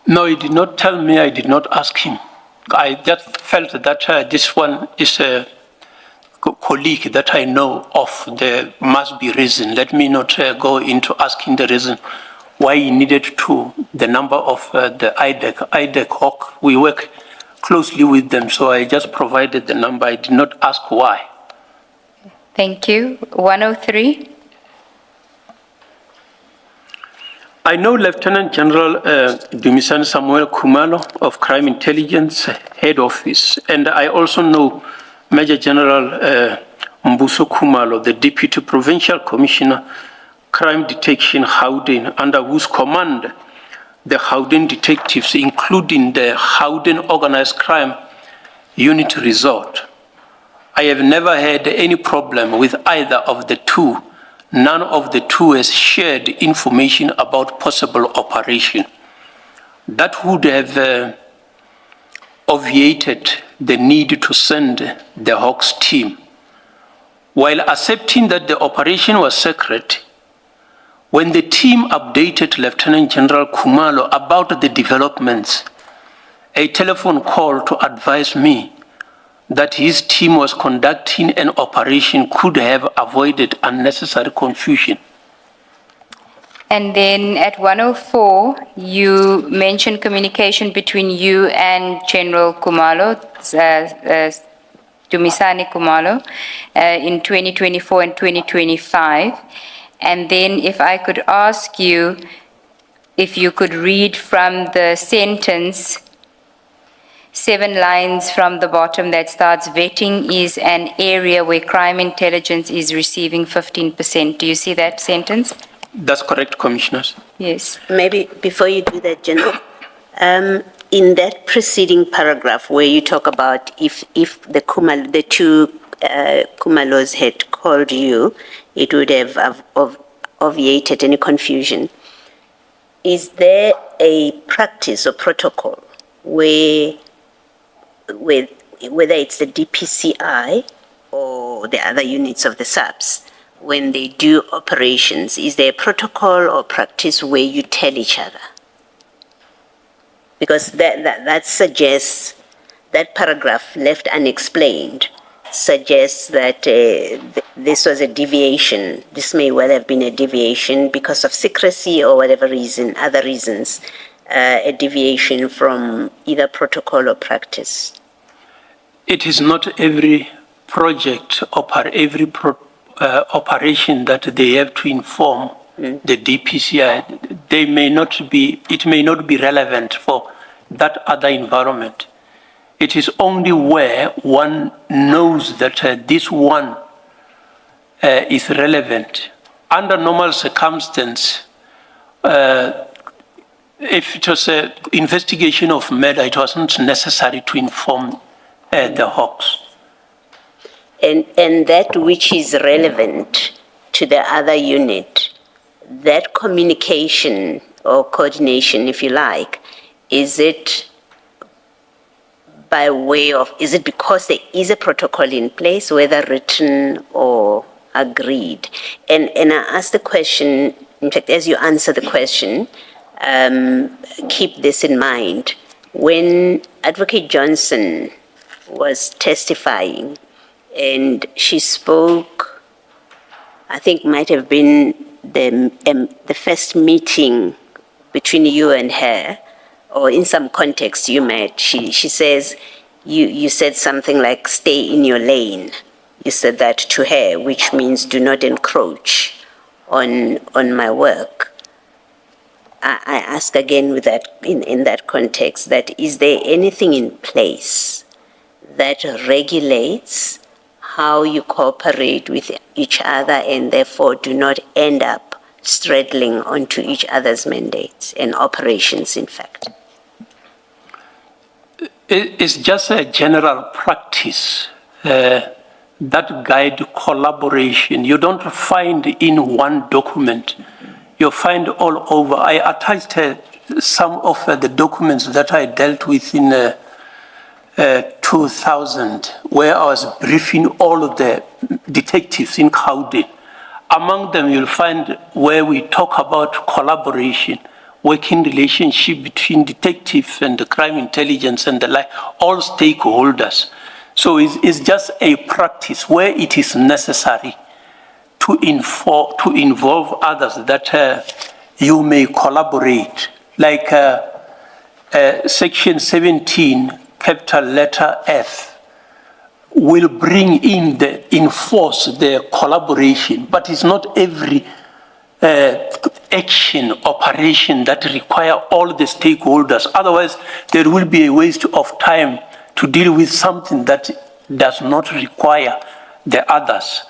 No, he did not tell me. I did not ask him. I just felt that this one is a colleague that I know of. There must be reason. Let me not go into asking the reason why he needed the number of the IDEC Hawk. We work closely with them, so I just provided the number. I did not ask why. Thank you. 103. I know Lieutenant General Dumisani Samuel Khumalo of Crime Intelligence Head Office, and I also know Major General Mbuso Khumalo, the Deputy Provincial Commissioner, Crime Detection Gauteng, under whose command the Gauteng detectives, including the Gauteng Organized Crime Unit Resort. I have never had any problem with either of the two. None of the two has shared information about possible operation. That would have obviated the need to send the Hawks team. While accepting that the operation was secret, when the team updated Lieutenant General Khumalo about the developments, a telephone call to advise me that his team was conducting an operation could have avoided unnecessary confusion. And then at 104, you mentioned communication between you and General Khumalo, Dumisani Khumalo, in 2024 and 2025. And then if I could ask you if you could read from the sentence, 7 lines from the bottom that starts, vetting is an area where crime intelligence is receiving 15%. Do you see that sentence? That's correct, Commissioners. Yes. Maybe before you do that, General, in that preceding paragraph where you talk about if the two Kumalos had called you, it would have obviated any confusion. Is there a practice or protocol where whether it's the DPCI or the other units of the SAPS, when they do operations, is there a protocol or practice where you tell each other? Because that suggests, that paragraph left unexplained suggests that this was a deviation. This may well have been a deviation because of secrecy or whatever reason, other reasons, a deviation from either protocol or practice. It is not every project or every operation that they have to inform the DPCI. It may not be relevant for that other environment. It is only where one knows that this one is relevant. Under normal circumstance, if it was an investigation of murder, it wasn't necessary to inform the Hawks. And that which is relevant to the other unit, that communication or coordination, if you like, is it by way of, is it because there is a protocol in place, whether written or agreed? And I ask the question, in fact, as you answer the question, keep this in mind. When Advocate Johnson was testifying and she spoke, I think might have been the first meeting between you and her, or in some context you met, she says, you said something like, stay in your lane. You said that to her, which means do not encroach on my work. I ask again with that, in that context, that is there anything in place that regulates how you cooperate with each other and therefore do not end up straddling onto each other's mandates and operations, in fact? It's just a general practice that guide collaboration. You don't find in one document. You find all over. I attached some of the documents that I dealt with in 2000, where I was briefing all of the detectives in Gauteng. Among them, you'll find where we talk about collaboration, working relationship between detectives and the crime intelligence and the like, all stakeholders. So it's just a practice where it is necessary to involve others that you may collaborate. Like Section 17, capital letter F, will bring in enforce the collaboration, but it's not every action, operation that require all the stakeholders. Otherwise, there will be a waste of time to deal with something that does not require the others.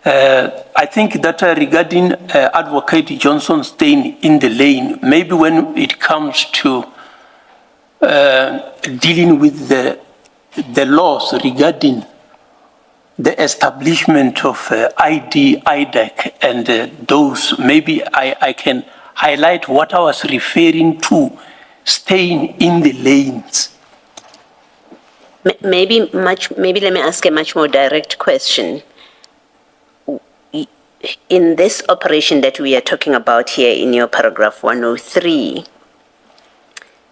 I think that regarding Advocate Johnson staying in the lane, maybe when it comes to dealing with the laws regarding the establishment of ID, IDAC, and those, maybe I can highlight what I was referring to, staying in the lanes. Maybe let me ask a much more direct question. In this operation that we are talking about here in your paragraph 103,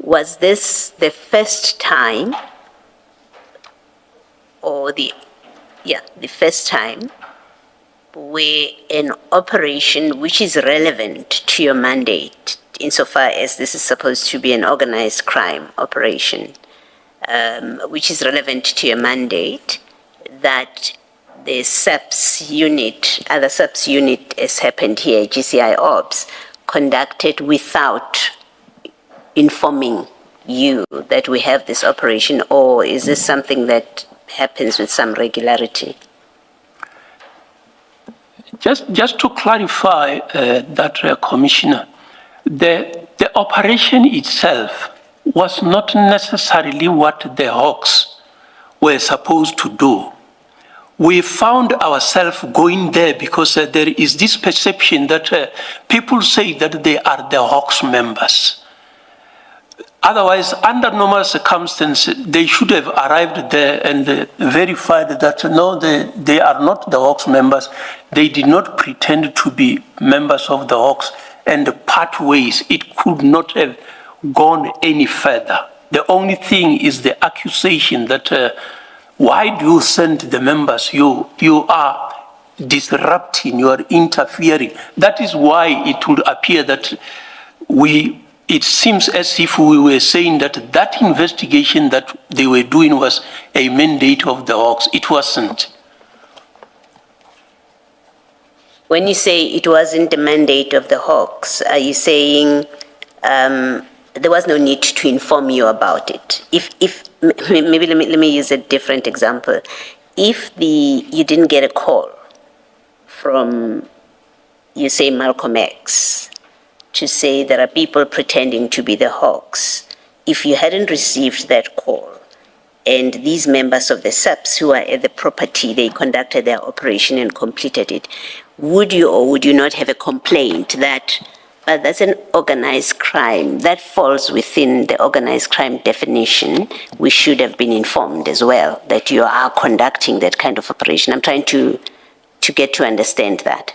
was this the first time or the first time where an operation which is relevant to your mandate, insofar as this is supposed to be an organized crime operation, which is relevant to your mandate, that the SAPS unit, other SAPS unit, as happened here, GCI Ops, conducted without informing you that we have this operation, or is this something that happens with some regularity? Just to clarify that, Commissioner, the operation itself was not necessarily what the Hawks were supposed to do. We found ourselves going there because there is this perception that people say that they are the Hawks members. Otherwise, under normal circumstances, they should have arrived there and verified that no, they are not the Hawks members. They did not pretend to be members of the Hawks, and part ways. It could not have gone any further. The only thing is the accusation that why do you send the members? You are disrupting, you are interfering. That is why it would appear that it seems as if we were saying that that investigation that they were doing was a mandate of the Hawks. It wasn't. When you say it wasn't the mandate of the Hawks, are you saying there was no need to inform you about it? Maybe let me use a different example. If you didn't get a call from, you say, Malcolm X, to say there are people pretending to be the Hawks, if you hadn't received that call, and these members of the SAPS who are at the property, they conducted their operation and completed it, would you or would you not have a complaint that that's an organized crime, that falls within the organized crime definition? We should have been informed as well that you are conducting that kind of operation. I'm trying to get to understand that.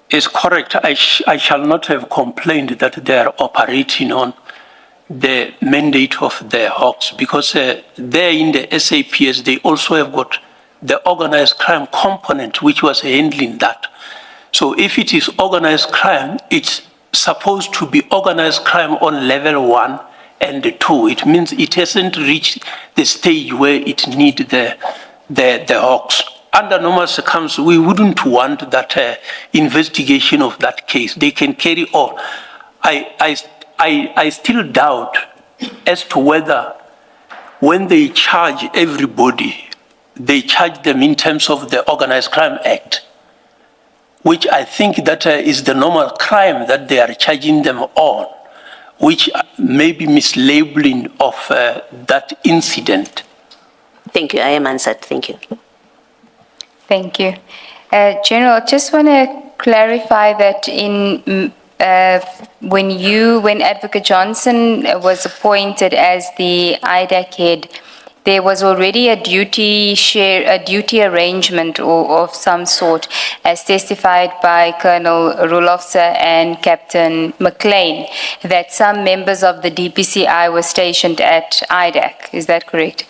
It's correct. I shall not have complained that they are operating on the mandate of the Hawks, because there in the SAPS, they also have got the organized crime component, which was handling that. So if it is organized crime, it's supposed to be organized crime on level 1 and 2. It means it hasn't reached the stage where it needs the Hawks. Under normal circumstances, we wouldn't want that investigation of that case. They can carry on. I still doubt as to whether when they charge everybody, they charge them in terms of the Organized Crime Act, which I think that is the normal crime that they are charging them on, which may be mislabeling of that incident. Thank you. I am answered. Thank you. Thank you. General, just want to clarify that when Advocate Johnson was appointed as the IDAC head, there was already a duty arrangement of some sort, as testified by Colonel Rulofse and Captain McLean, that some members of the DPCI were stationed at IDAC. Is that correct?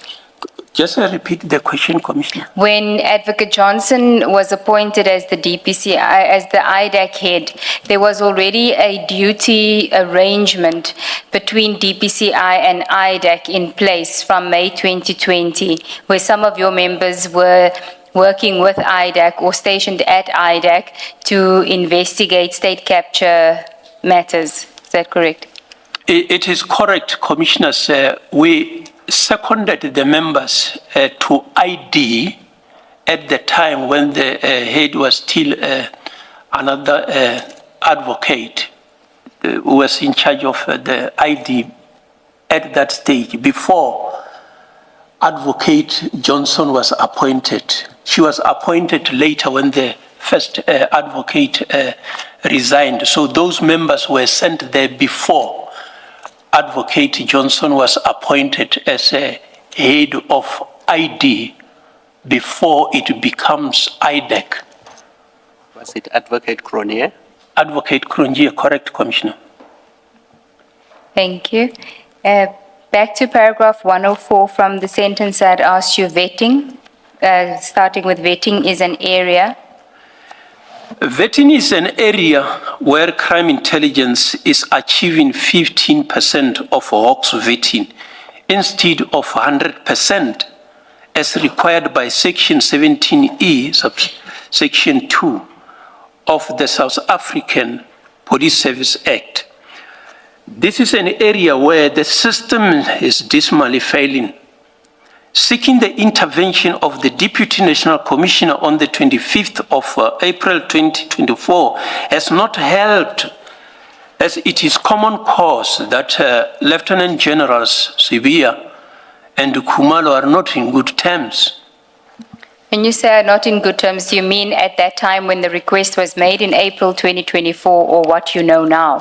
Just repeat the question, Commissioner. When Advocate Johnson was appointed as the DPCI, as the IDAC head, there was already a duty arrangement between DPCI and IDAC in place from May 2020, where some of your members were working with IDAC or stationed at IDAC to investigate state capture matters. Is that correct? It is correct, Commissioners. We seconded the members to ID at the time when the head was still another advocate who was in charge of the ID at that stage, before Advocate Johnson was appointed. She was appointed later when the first advocate resigned. So those members were sent there before Advocate Johnson was appointed as a head of ID, before it becomes IDAC. Was it Advocate Cronier? Advocate Cronier, correct, Commissioner. Thank you. Back to paragraph 104 from the sentence I'd asked you, vetting, starting with vetting is an area. Vetting is an area where crime intelligence is achieving 15% of Hawks vetting instead of 100%, as required by Section 17E, Section 2 of the South African Police Service Act. This is an area where the system is dismally failing. Seeking the intervention of the Deputy National Commissioner on the 25th of April 2024 has not helped, as it is common cause that Lieutenant Generals Lebeya and Khumalo are not in good terms. When you say are not in good terms, do you mean at that time when the request was made in April 2024 or what you know now?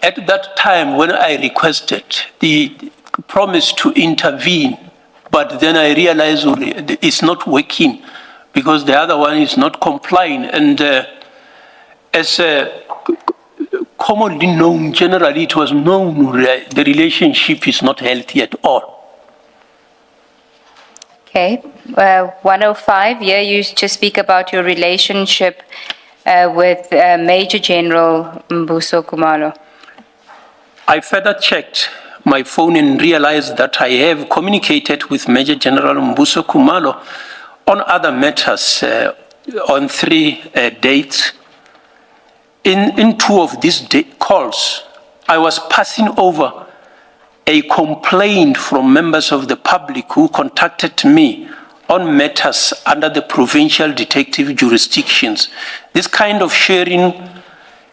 At that time when I requested the promise to intervene, but then I realized it's not working because the other one is not complying. And as commonly known, generally it was known the relationship is not healthy at all. Okay, 105, here you just speak about your relationship with Major General Mbuso Khumalo. I further checked my phone and realized that I have communicated with Major General Mbuso Khumalo on other matters on 3 dates. In 2 of these calls, I was passing over a complaint from members of the public who contacted me on matters under the provincial detective jurisdictions. This kind of sharing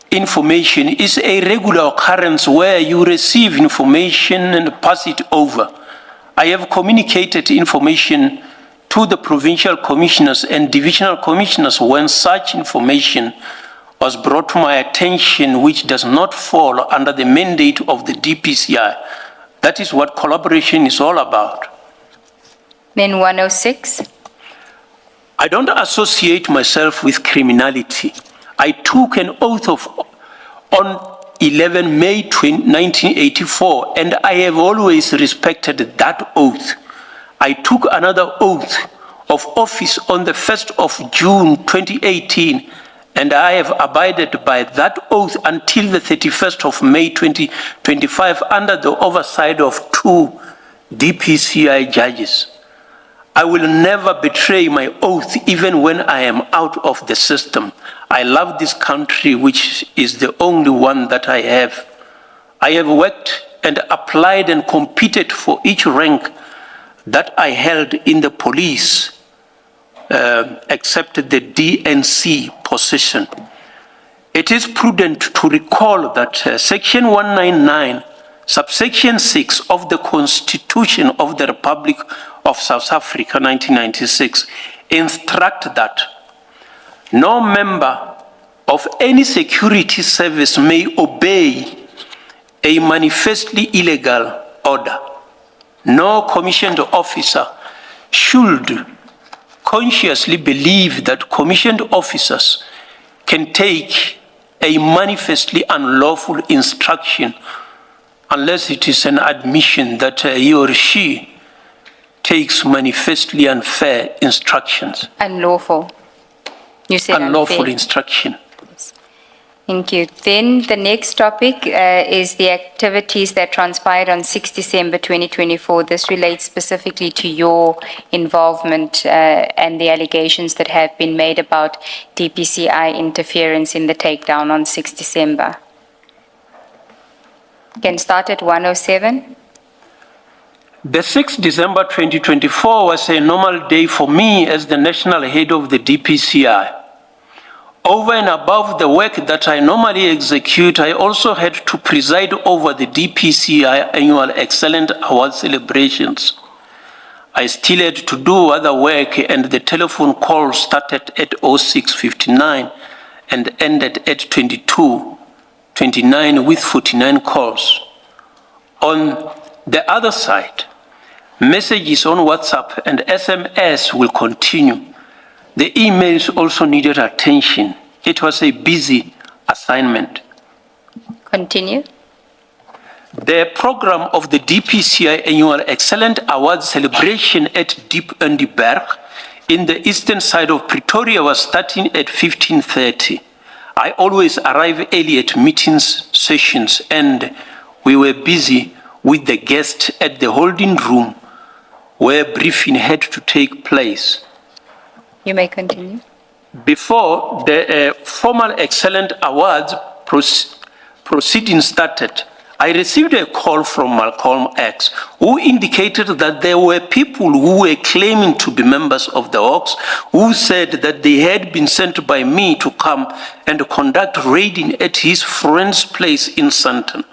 information is a regular occurrence where you receive information and pass it over. I have communicated information to the provincial commissioners and divisional commissioners when such information was brought to my attention, which does not fall under the mandate of the DPCI. That is what collaboration is all about. Then 106. I don't associate myself with criminality. I took an oath on 11 May 1984, and I have always respected that oath. I took another oath of office on the 1st of June 2018, and I have abided by that oath until the 31st of May 2025 under the oversight of 2 DPCI judges. I will never betray my oath even when I am out of the system. I love this country, which is the only one that I have. I have worked and applied and competed for each rank that I held in the police, except the DNC position. It is prudent to recall that Section 199, subsection 6 of the Constitution of the Republic of South Africa, 1996, instruct that no member of any security service may obey a manifestly illegal order. No commissioned officer should consciously believe that commissioned officers can take a manifestly unlawful instruction unless it is an admission that he or she takes manifestly unfair instructions. Unlawful. You said unlawful unfair. Instruction. Thank you. Then the next topic is the activities that transpired on 6 December 2024. This relates specifically to your involvement and the allegations that have been made about DPCI interference in the takedown on 6 December. Can start at 107. The 6th December 2024 was a normal day for me as the national head of the DPCI. Over and above the work that I normally execute, I also had to preside over the DPCI Annual Excellent Award celebrations. I still had to do other work, and the telephone call started at 06:59 and ended at 22:29 with 49 calls. On the other side, messages on WhatsApp and SMS will continue. The emails also needed attention. It was a busy assignment. Continue. The program of the DPCI Annual Excellent Award celebration at Diep in die Berg in the eastern side of Pretoria was starting at 15:30. I always arrive early at meetings, sessions, and we were busy with the guests at the holding room where briefing had to take place. You may continue. Before the formal Excellent Awards proceedings started, I received a call from Malcolm X, who indicated that there were people who were claiming to be members of the Hawks, who said that they had been sent by me to come and conduct raiding at his friend's place in Sandton.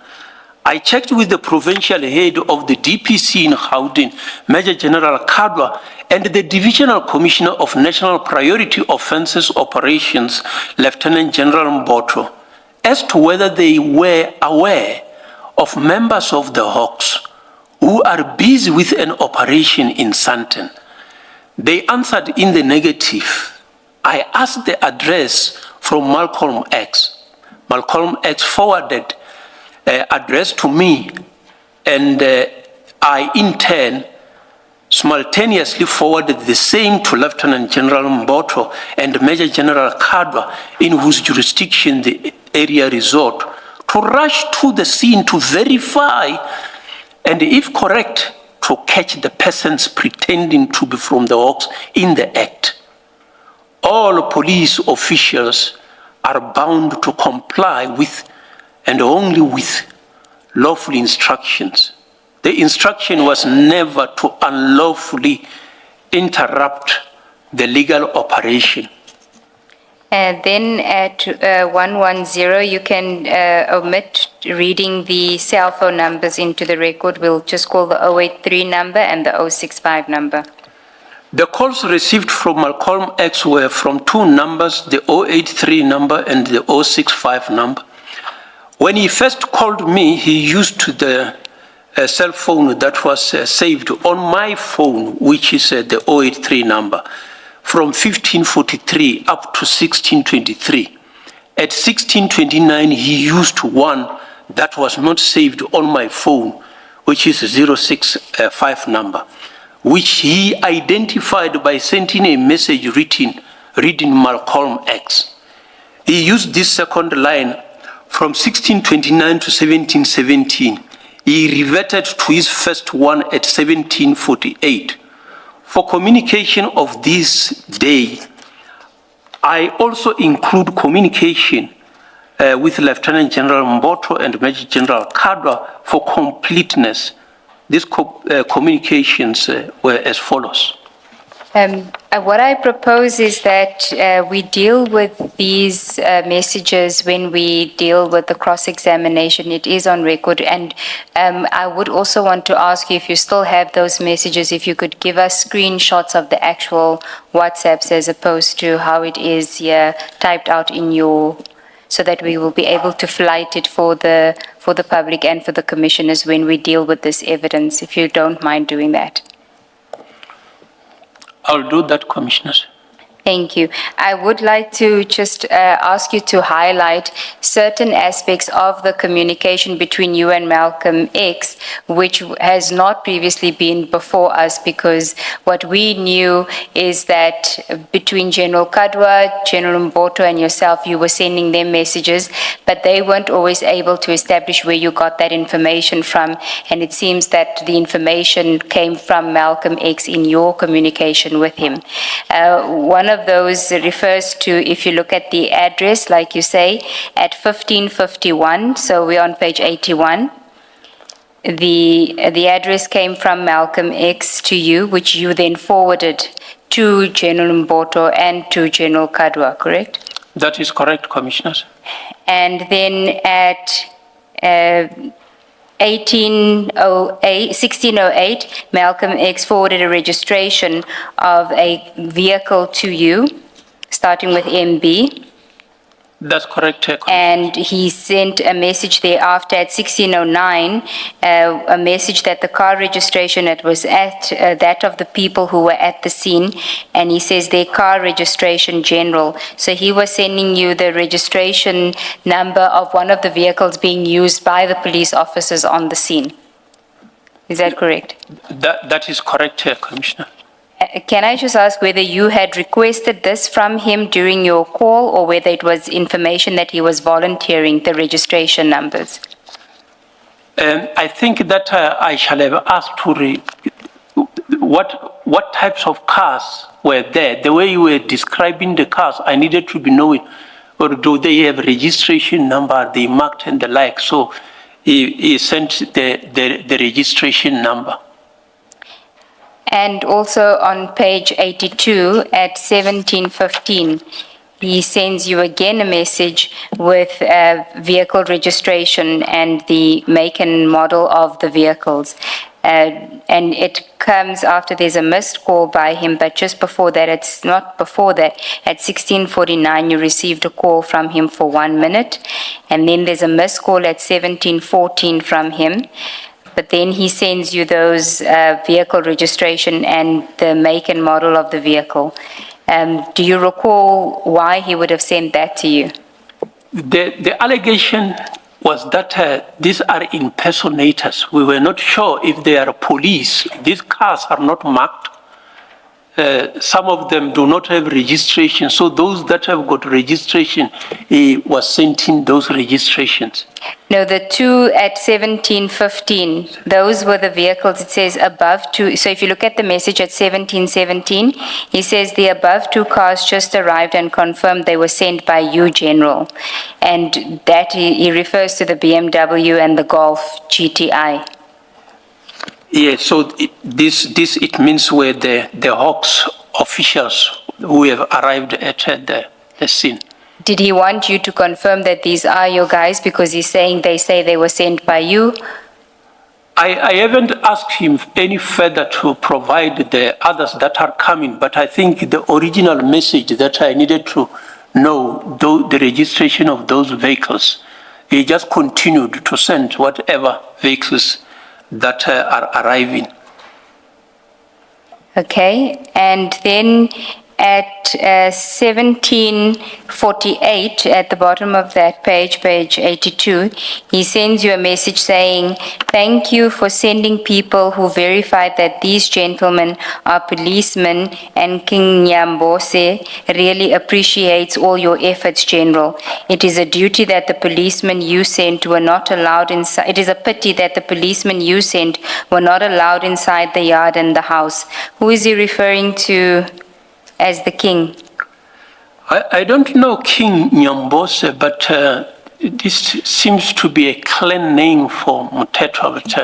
I checked with the provincial head of the DPC in Gauteng, Major General Kadwa, and the Divisional Commissioner of National Priority Offences Operations, Lieutenant General Mboto, as to whether they were aware of members of the Hawks who are busy with an operation in Sandton. They answered in the negative. I asked the address from Malcolm X. Malcolm X forwarded address to me, and I in turn simultaneously forwarded the same to Lieutenant General Mboto and Major General Kadwa, in whose jurisdiction the area resort, to rush to the scene to verify and, if correct, to catch the persons pretending to be from the Hawks in the act. All police officials are bound to comply with and only with lawful instructions. The instruction was never to unlawfully interrupt the legal operation. And then at 110, you can omit reading the cell phone numbers into the record. We'll just call the 083 number and the 065 number. The calls received from Malcolm X were from two numbers, the 083 number and the 065 number. When he first called me, he used the cell phone that was saved on my phone, which is the 083 number, from 1543 up to 1623. At 1629, he used one that was not saved on my phone, which is a 065 number, which he identified by sending a message reading Malcolm X. He used this second line from 1629 to 1717. He reverted to his first one at 1748. For communication of this day, I also include communication with Lieutenant General Mboto and Major General Kadwa for completeness. These communications were as follows. What I propose is that we deal with these messages when we deal with the cross-examination. It is on record. And I would also want to ask you, if you still have those messages, if you could give us screenshots of the actual WhatsApps as opposed to how it is here typed out in your, so that we will be able to flight it for the public and for the commissioners when we deal with this evidence, if you don't mind doing that. I'll do that, Commissioners. Thank you. I would like to just ask you to highlight certain aspects of the communication between you and Malcolm X, which has not previously been before us, because what we knew is that between General Kadwa, General Mboto, and yourself, you were sending them messages, but they weren't always able to establish where you got that information from. And it seems that the information came from Malcolm X in your communication with him. One of those refers to, if you look at the address, like you say, at 1551, so we're on page 81. The address came from Malcolm X to you, which you then forwarded to General Mboto and to General Kadwa, correct? That is correct, Commissioners. And then at 1608, Malcolm X forwarded a registration of a vehicle to you, starting with MB. That's correct, Commissioner. And he sent a message thereafter at 1609, a message that the car registration that was at that of the people who were at the scene, and he says their car registration general. So he was sending you the registration number of one of the vehicles being used by the police officers on the scene. Is that correct? That is correct, Commissioner. Can I just ask whether you had requested this from him during your call, or whether it was information that he was volunteering, the registration numbers? I think that I shall have asked to what types of cars were there. The way you were describing the cars, I needed to be knowing, or do they have registration number, they marked and the like. So he sent the registration number. And also on page 82 at 17:15, he sends you again a message with vehicle registration and the make and model of the vehicles. And it comes after there's a missed call by him, but just before that, it's not before that, at 16:49, you received a call from him for 1 minute. And then there's a missed call at 17:14 from him. But then he sends you those vehicle registration and the make and model of the vehicle. Do you recall why he would have sent that to you? The allegation was that these are impersonators. We were not sure if they are police. These cars are not marked. Some of them do not have registration. So those that have got registration, he was sending those registrations. No, the two at 17:15, those were the vehicles, it says above two. So if you look at the message at 17:17, he says the above two cars just arrived and confirmed they were sent by you, General. And that he refers to the BMW and the Golf GTI. Yeah, so it means where the Hawks officials who have arrived at the scene. Did he want you to confirm that these are your guys because he's saying they say they were sent by you? I haven't asked him any further to provide the others that are coming, but I think the original message that I needed to know, the registration of those vehicles, he just continued to send whatever vehicles that are arriving. Okay, and then at 17:48, at the bottom of that page, page 82, he sends you a message saying, "Thank you for sending people who verified that these gentlemen are policemen, and King Nyambose really appreciates all your efforts, General. It is a duty that the policemen you sent were not allowed inside. It is a pity that the policemen you sent were not allowed inside the yard and the house." Who is he referring to as the king? I don't know King Nyambose, but this seems to be a clan name for Muthetwa, but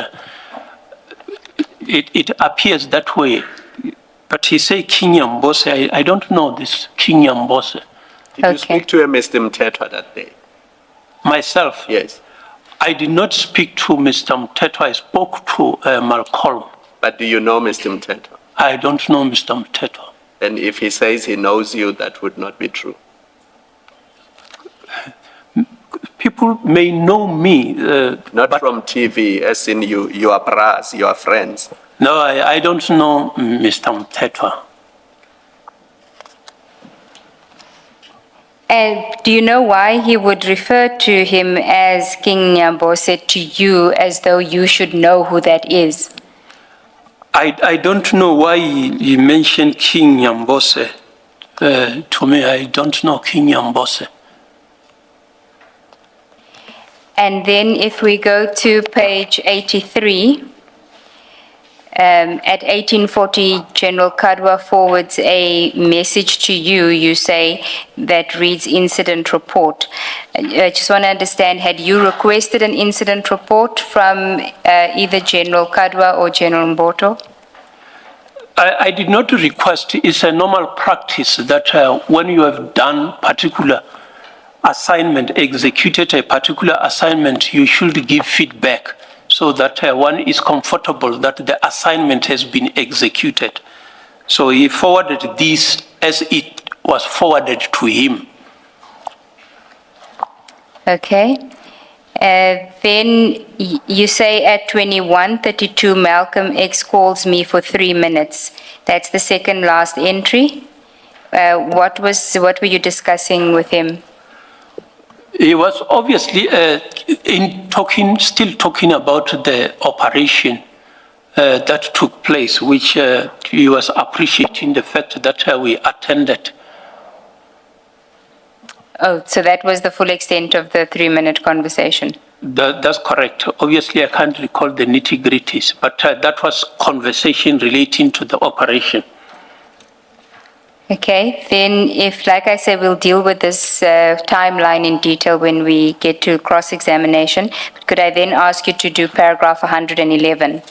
it appears that way. But he say King Nyambose, I don't know this King Nyambose. Did you Okay. speak to a Mr. Mtetwa that day? Myself, Yes. I did not speak to Mr. Muthetwa, I spoke to Malcolm. But do you know Mr. Mtetwa? I don't know Mr. Muthetwa. And if he says he knows you, that would not be true. People may know me. Not but from TV, as in you are bras, you are friends. No, I don't know Mr. Muthetwa. And do you know why he would refer to him as King Nyambose to you as though you should know who that is? I don't know why he mentioned King Nyambose to me. I don't know King Nyambose. And then if we go to page 83, at 1840, General Kadwa forwards a message to you, you say, that reads incident report. I just want to understand, had you requested an incident report from either General Kadwa or General Mboto? I did not request. It's a normal practice that when you have done particular assignment, executed a particular assignment, you should give feedback so that one is comfortable that the assignment has been executed. So he forwarded this as it was forwarded to him. Okay. Then you say at 21:32, Malcolm X calls me for 3 minutes. That's the second last entry. What were you discussing with him? He was obviously still talking about the operation that took place, which he was appreciating the fact that we attended. Oh, so that was the full extent of the 3-minute conversation? That's correct. Obviously, I can't recall the nitty-gritties, but that was conversation relating to the operation. Okay, then if, like I said, we'll deal with this timeline in detail when we get to cross-examination. Could I then ask you to do paragraph 111?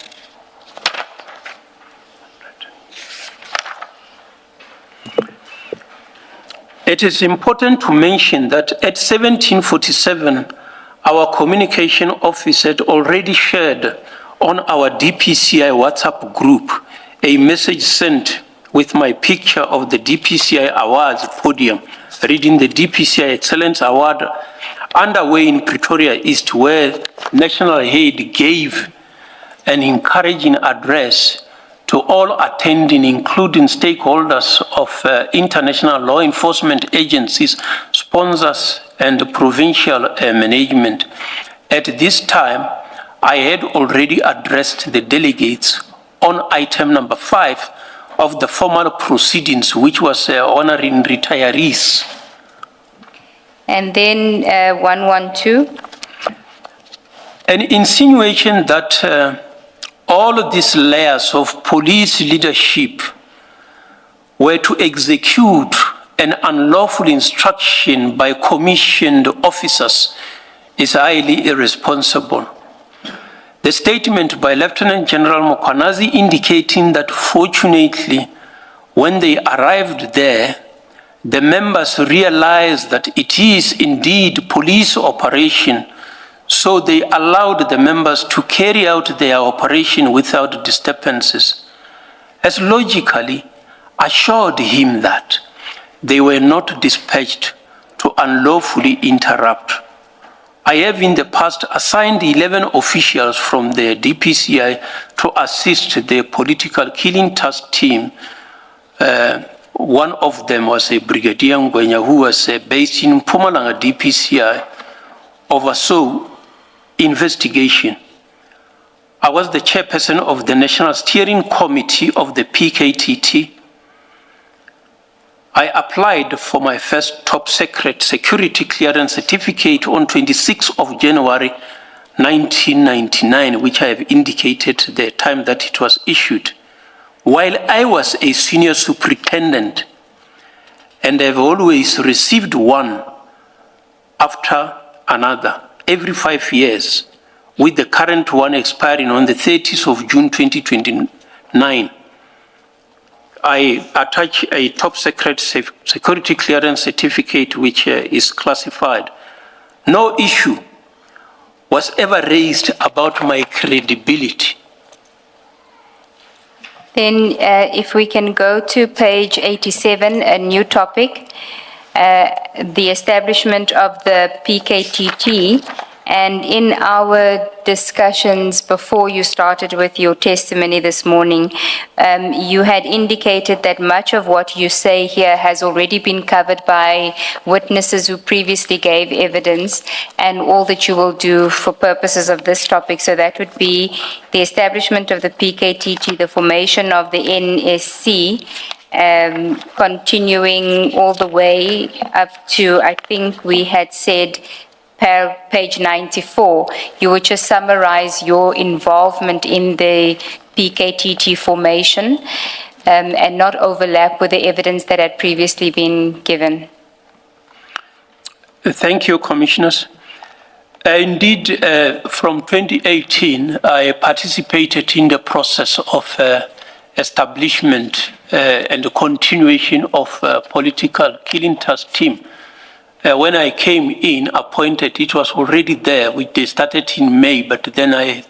It is important to mention that at 1747, our communication office had already shared on our DPCI WhatsApp group a message sent with my picture of the DPCI Awards podium, reading the DPCI Excellence Award underway in Pretoria East, where National Head gave an encouraging address to all attending, including stakeholders of international law enforcement agencies, sponsors, and provincial management. At this time, I had already addressed the delegates on item number 5 of the formal proceedings, which was honoring retirees. And then 112? An insinuation that all of these layers of police leadership were to execute an unlawful instruction by commissioned officers is highly irresponsible. The statement by Lieutenant General Mokwanazi indicating that fortunately, when they arrived there, the members realized that it is indeed police operation, so they allowed the members to carry out their operation without disturbances, has logically assured him that they were not dispatched to unlawfully interrupt. I have in the past assigned 11 officials from the DPCI to assist the political killing task team. One of them was a Brigadier Ngwenya who was based in Mpumalanga DPCI, oversaw investigation. I was the chairperson of the National Steering Committee of the PKTT. I applied for my first top secret security clearance certificate on 26th of January 1999, which I have indicated the time that it was issued. While I was a senior superintendent, and I've always received one after another, every 5 years, with the current one expiring on the 30th of June 2029. I attach a top secret security clearance certificate which is classified. No issue was ever raised about my credibility. Then if we can go to page 87, a new topic, the establishment of the PKTT. And in our discussions before you started with your testimony this morning, you had indicated that much of what you say here has already been covered by witnesses who previously gave evidence, and all that you will do for purposes of this topic. So that would be the establishment of the PKTT, the formation of the NSC, continuing all the way up to, I think we had said, page 94, you would just summarize your involvement in the PKTT formation and not overlap with the evidence that had previously been given. Thank you, Commissioners. Indeed, from 2018, I participated in the process of establishment and the continuation of political killing task team. When I came in, appointed, it was already there. They started in May, but then I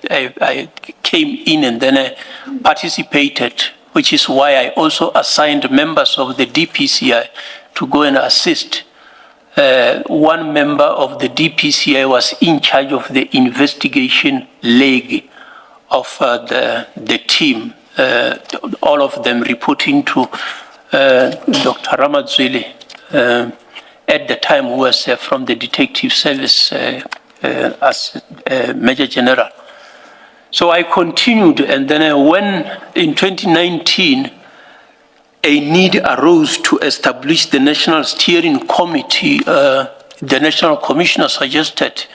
came in and then I participated, which is why I also assigned members of the DPCI to go and assist. One member of the DPCI was in charge of the investigation leg of the team, all of them reporting to Dr. Ramadzwili. At the time, who was from the detective service as Major General. So I continued, and then when in 2019, a need arose to establish the National Steering Committee, the National Commissioner suggested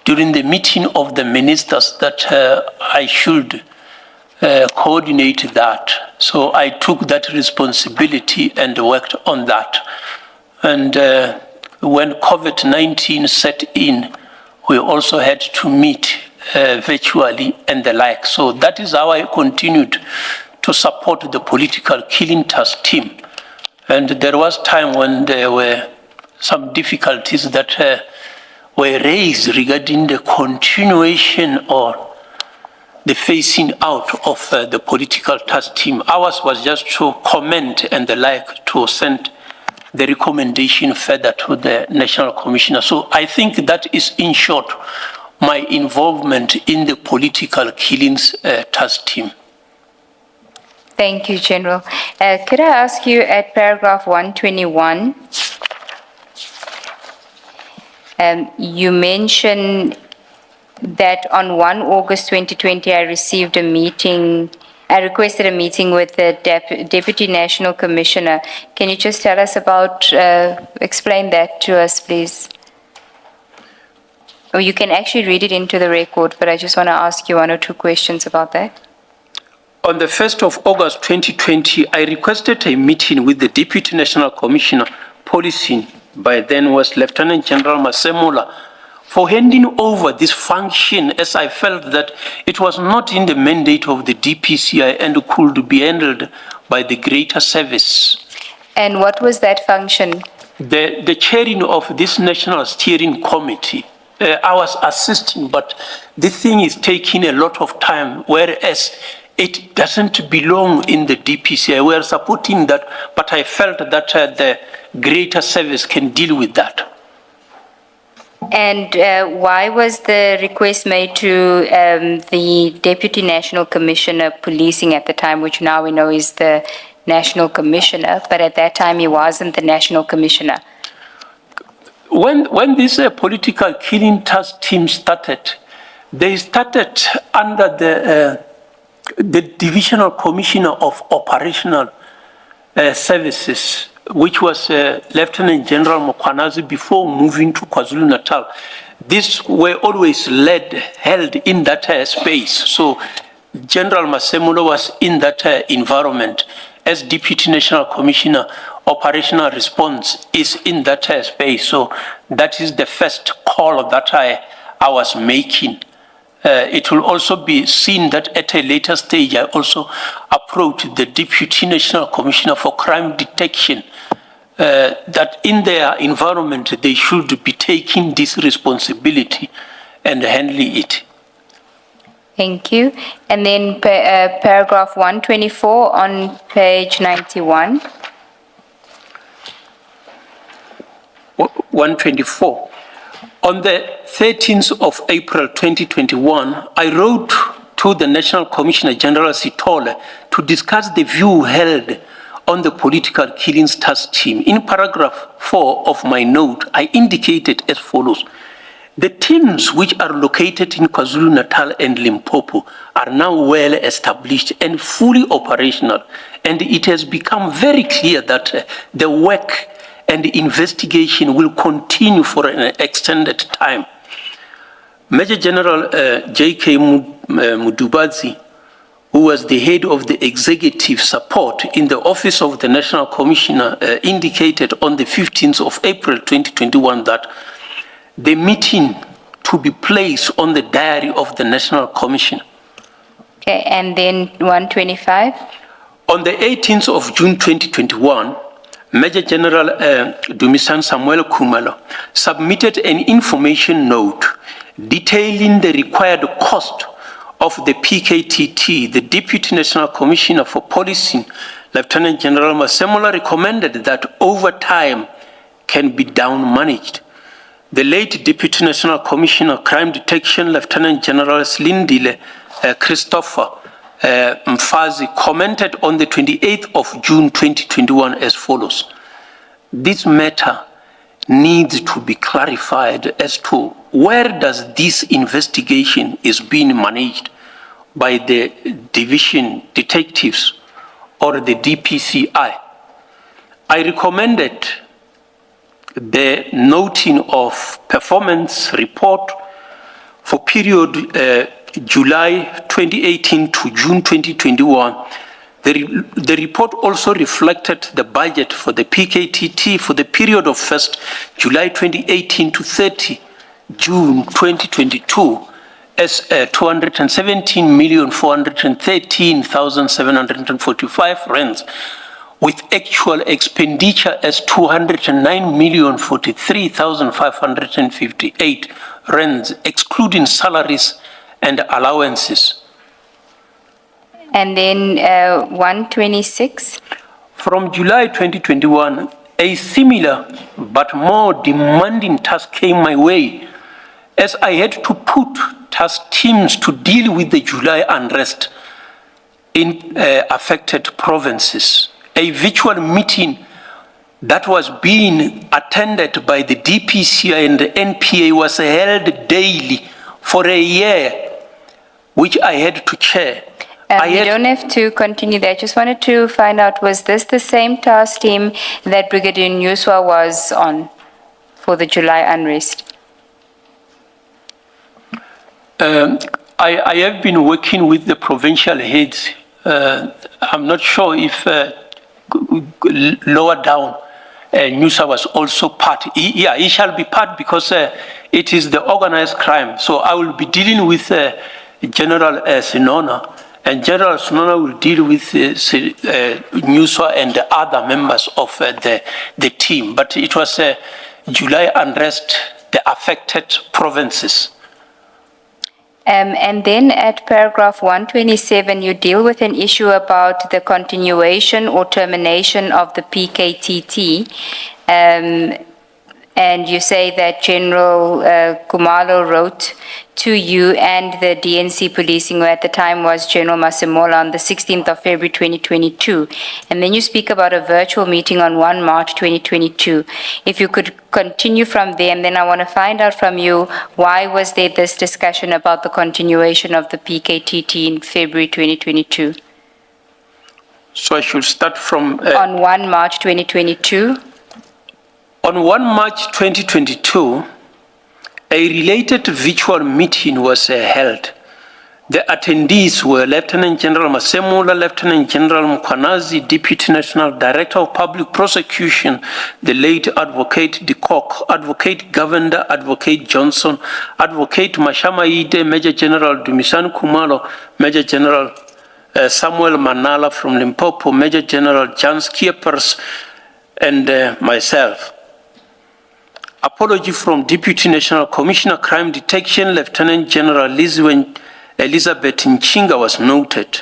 during the meeting of the ministers that I should coordinate that. So I took that responsibility and worked on that. And when COVID-19 set in, we also had to meet virtually and the like. So that is how I continued to support the political killing task team. And there was time when there were some difficulties that were raised regarding the continuation or the phasing out of the political task team. Ours was just to comment and the like, to send the recommendation further to the National Commissioner. So I think that is, in short, my involvement in the political killings task team. Thank you, General. Could I ask you at paragraph 121, you mentioned that on 1 August 2020, I requested a meeting with the Deputy National Commissioner. Can you just tell us about, explain that to us, please? Or you can actually read it into the record, but I just want to ask you 1 or 2 questions about that. On the 1st of August 2020, I requested a meeting with the Deputy National Commissioner, Policing, by then was Lieutenant General Masemola, for handing over this function, as I felt that it was not in the mandate of the DPCI and could be handled by the greater service. And what was that function? The chairing of this National Steering Committee, I was assisting, but this thing is taking a lot of time, whereas it doesn't belong in the DPCI. We are supporting that, but I felt that the greater service can deal with that. And why was the request made to the Deputy National Commissioner Policing at the time, which now we know is the National Commissioner, but at that time he wasn't the National Commissioner? When this political killing task team started, they started under the Divisional Commissioner of Operational Services, which was Lieutenant General Mokwanazi before moving to KwaZulu-Natal. These were always held in that space. So General Masemola was in that environment. As Deputy National Commissioner, Operational Response is in that space. So that is the first call that I was making. It will also be seen that at a later stage, I also approached the Deputy National Commissioner for Crime Detection, that in their environment, they should be taking this responsibility and handling it. Thank you. And then paragraph 124 on page 91. 124. On the 13th of April 2021, I wrote to the National Commissioner General Sitole to discuss the view held on the political killings task team. In paragraph 4 of my note, I indicated as follows. The teams which are located in KwaZulu-Natal and Limpopo are now well established and fully operational, and it has become very clear that the work and the investigation will continue for an extended time. Major General J.K. Mudubazi, who was the head of the executive support in the Office of the National Commissioner, indicated on the 15th of April 2021 that the meeting to be placed on the diary of the National Commission. Okay, and then 125? On the 18th of June 2021, Major General Dumisan Samuel Kumalo submitted an information note detailing the required cost of the PKTT. The Deputy National Commissioner for Policing, Lieutenant General Masemola, recommended that overtime can be down-managed. The late Deputy National Commissioner Crime Detection, Lieutenant General Slindile Christopher Mfazi, commented on the 28th of June 2021 as follows. This matter needs to be clarified as to where does this investigation is being managed by the division detectives or the DPCI. I recommended the noting of performance report for period July 2018 to June 2021, the report also reflected the budget for the PKTT for the period of 1st July 2018 to 30 June 2022 as 217,413,745 rands, with actual expenditure as 209,043,558 rands, excluding salaries and allowances. And then 126. From July 2021, a similar but more demanding task came my way, as I had to put task teams to deal with the July unrest in affected provinces. A virtual meeting that was being attended by the DPCI and the NPA was held daily for a year, which I had to chair. You don't have to continue there. I just wanted to find out, was this the same task team that Brigadier Nuswa was on for the July unrest? I have been working with the provincial heads. I'm not sure if lower down, Nusa was also part. He shall be part because it is the organized crime. So I will be dealing with General Sinona, and General Sinona will deal with Nusa and the other members of the team. But it was July unrest, the affected provinces. And then at paragraph 127, you deal with an issue about the continuation or termination of the PKTT. And you say that General Kumalo wrote to you and the DNC policing, who at the time was General Masimola, on the 16th of February 2022. And then you speak about a virtual meeting on 1 March 2022. If you could continue from there, and then I want to find out from you, why was there this discussion about the continuation of the PKTT in February 2022? So I should start from... on 1 March 2022. On 1 March 2022, a related virtual meeting was held. The attendees were Lieutenant General Masemola, Lieutenant General Mkwanazi, Deputy National Director of Public Prosecution, the late Advocate De Kock, Advocate Governor, Advocate Johnson, Advocate Mashamaide, Major General Dumisani Kumalo, Major General Samuel Manala from Limpopo, Major General Jan Skiepers, and myself. Apology from Deputy National Commissioner Crime Detection, Lieutenant General Elizabeth Nchinga was noted.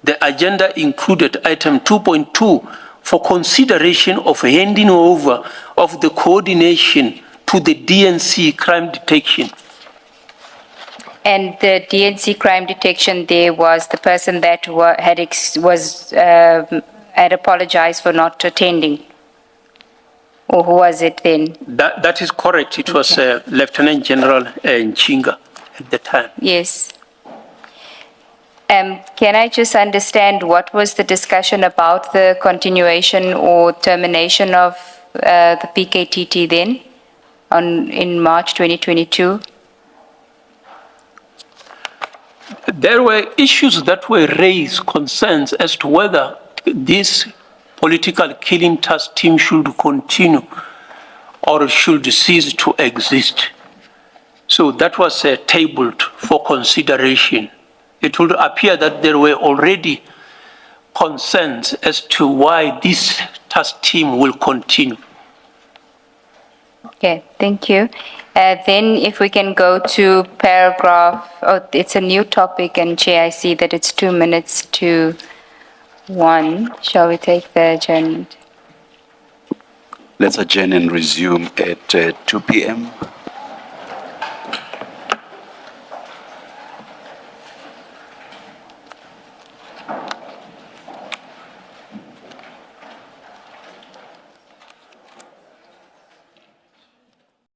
The agenda included item 2.2 for consideration of handing over of the coordination to the DNC Crime Detection. And the DNC Crime Detection, there was the person that had apologized for not attending. Or who was it then? That is correct. It was Lieutenant General Nchinga at the time. Yes. Can I just understand what was the discussion about the continuation or termination of the PKTT then in March 2022? There were issues that were raised, concerns as to whether this political killing task team should continue or should cease to exist. So that was tabled for consideration. It would appear that there were already concerns as to why this task team will continue. Okay, thank you. Then if we can go to paragraph, it's a new topic, and Chair, I see that it's 2 minutes to 1. Shall we take the adjournment? Let's adjourn and resume at 2 p.m.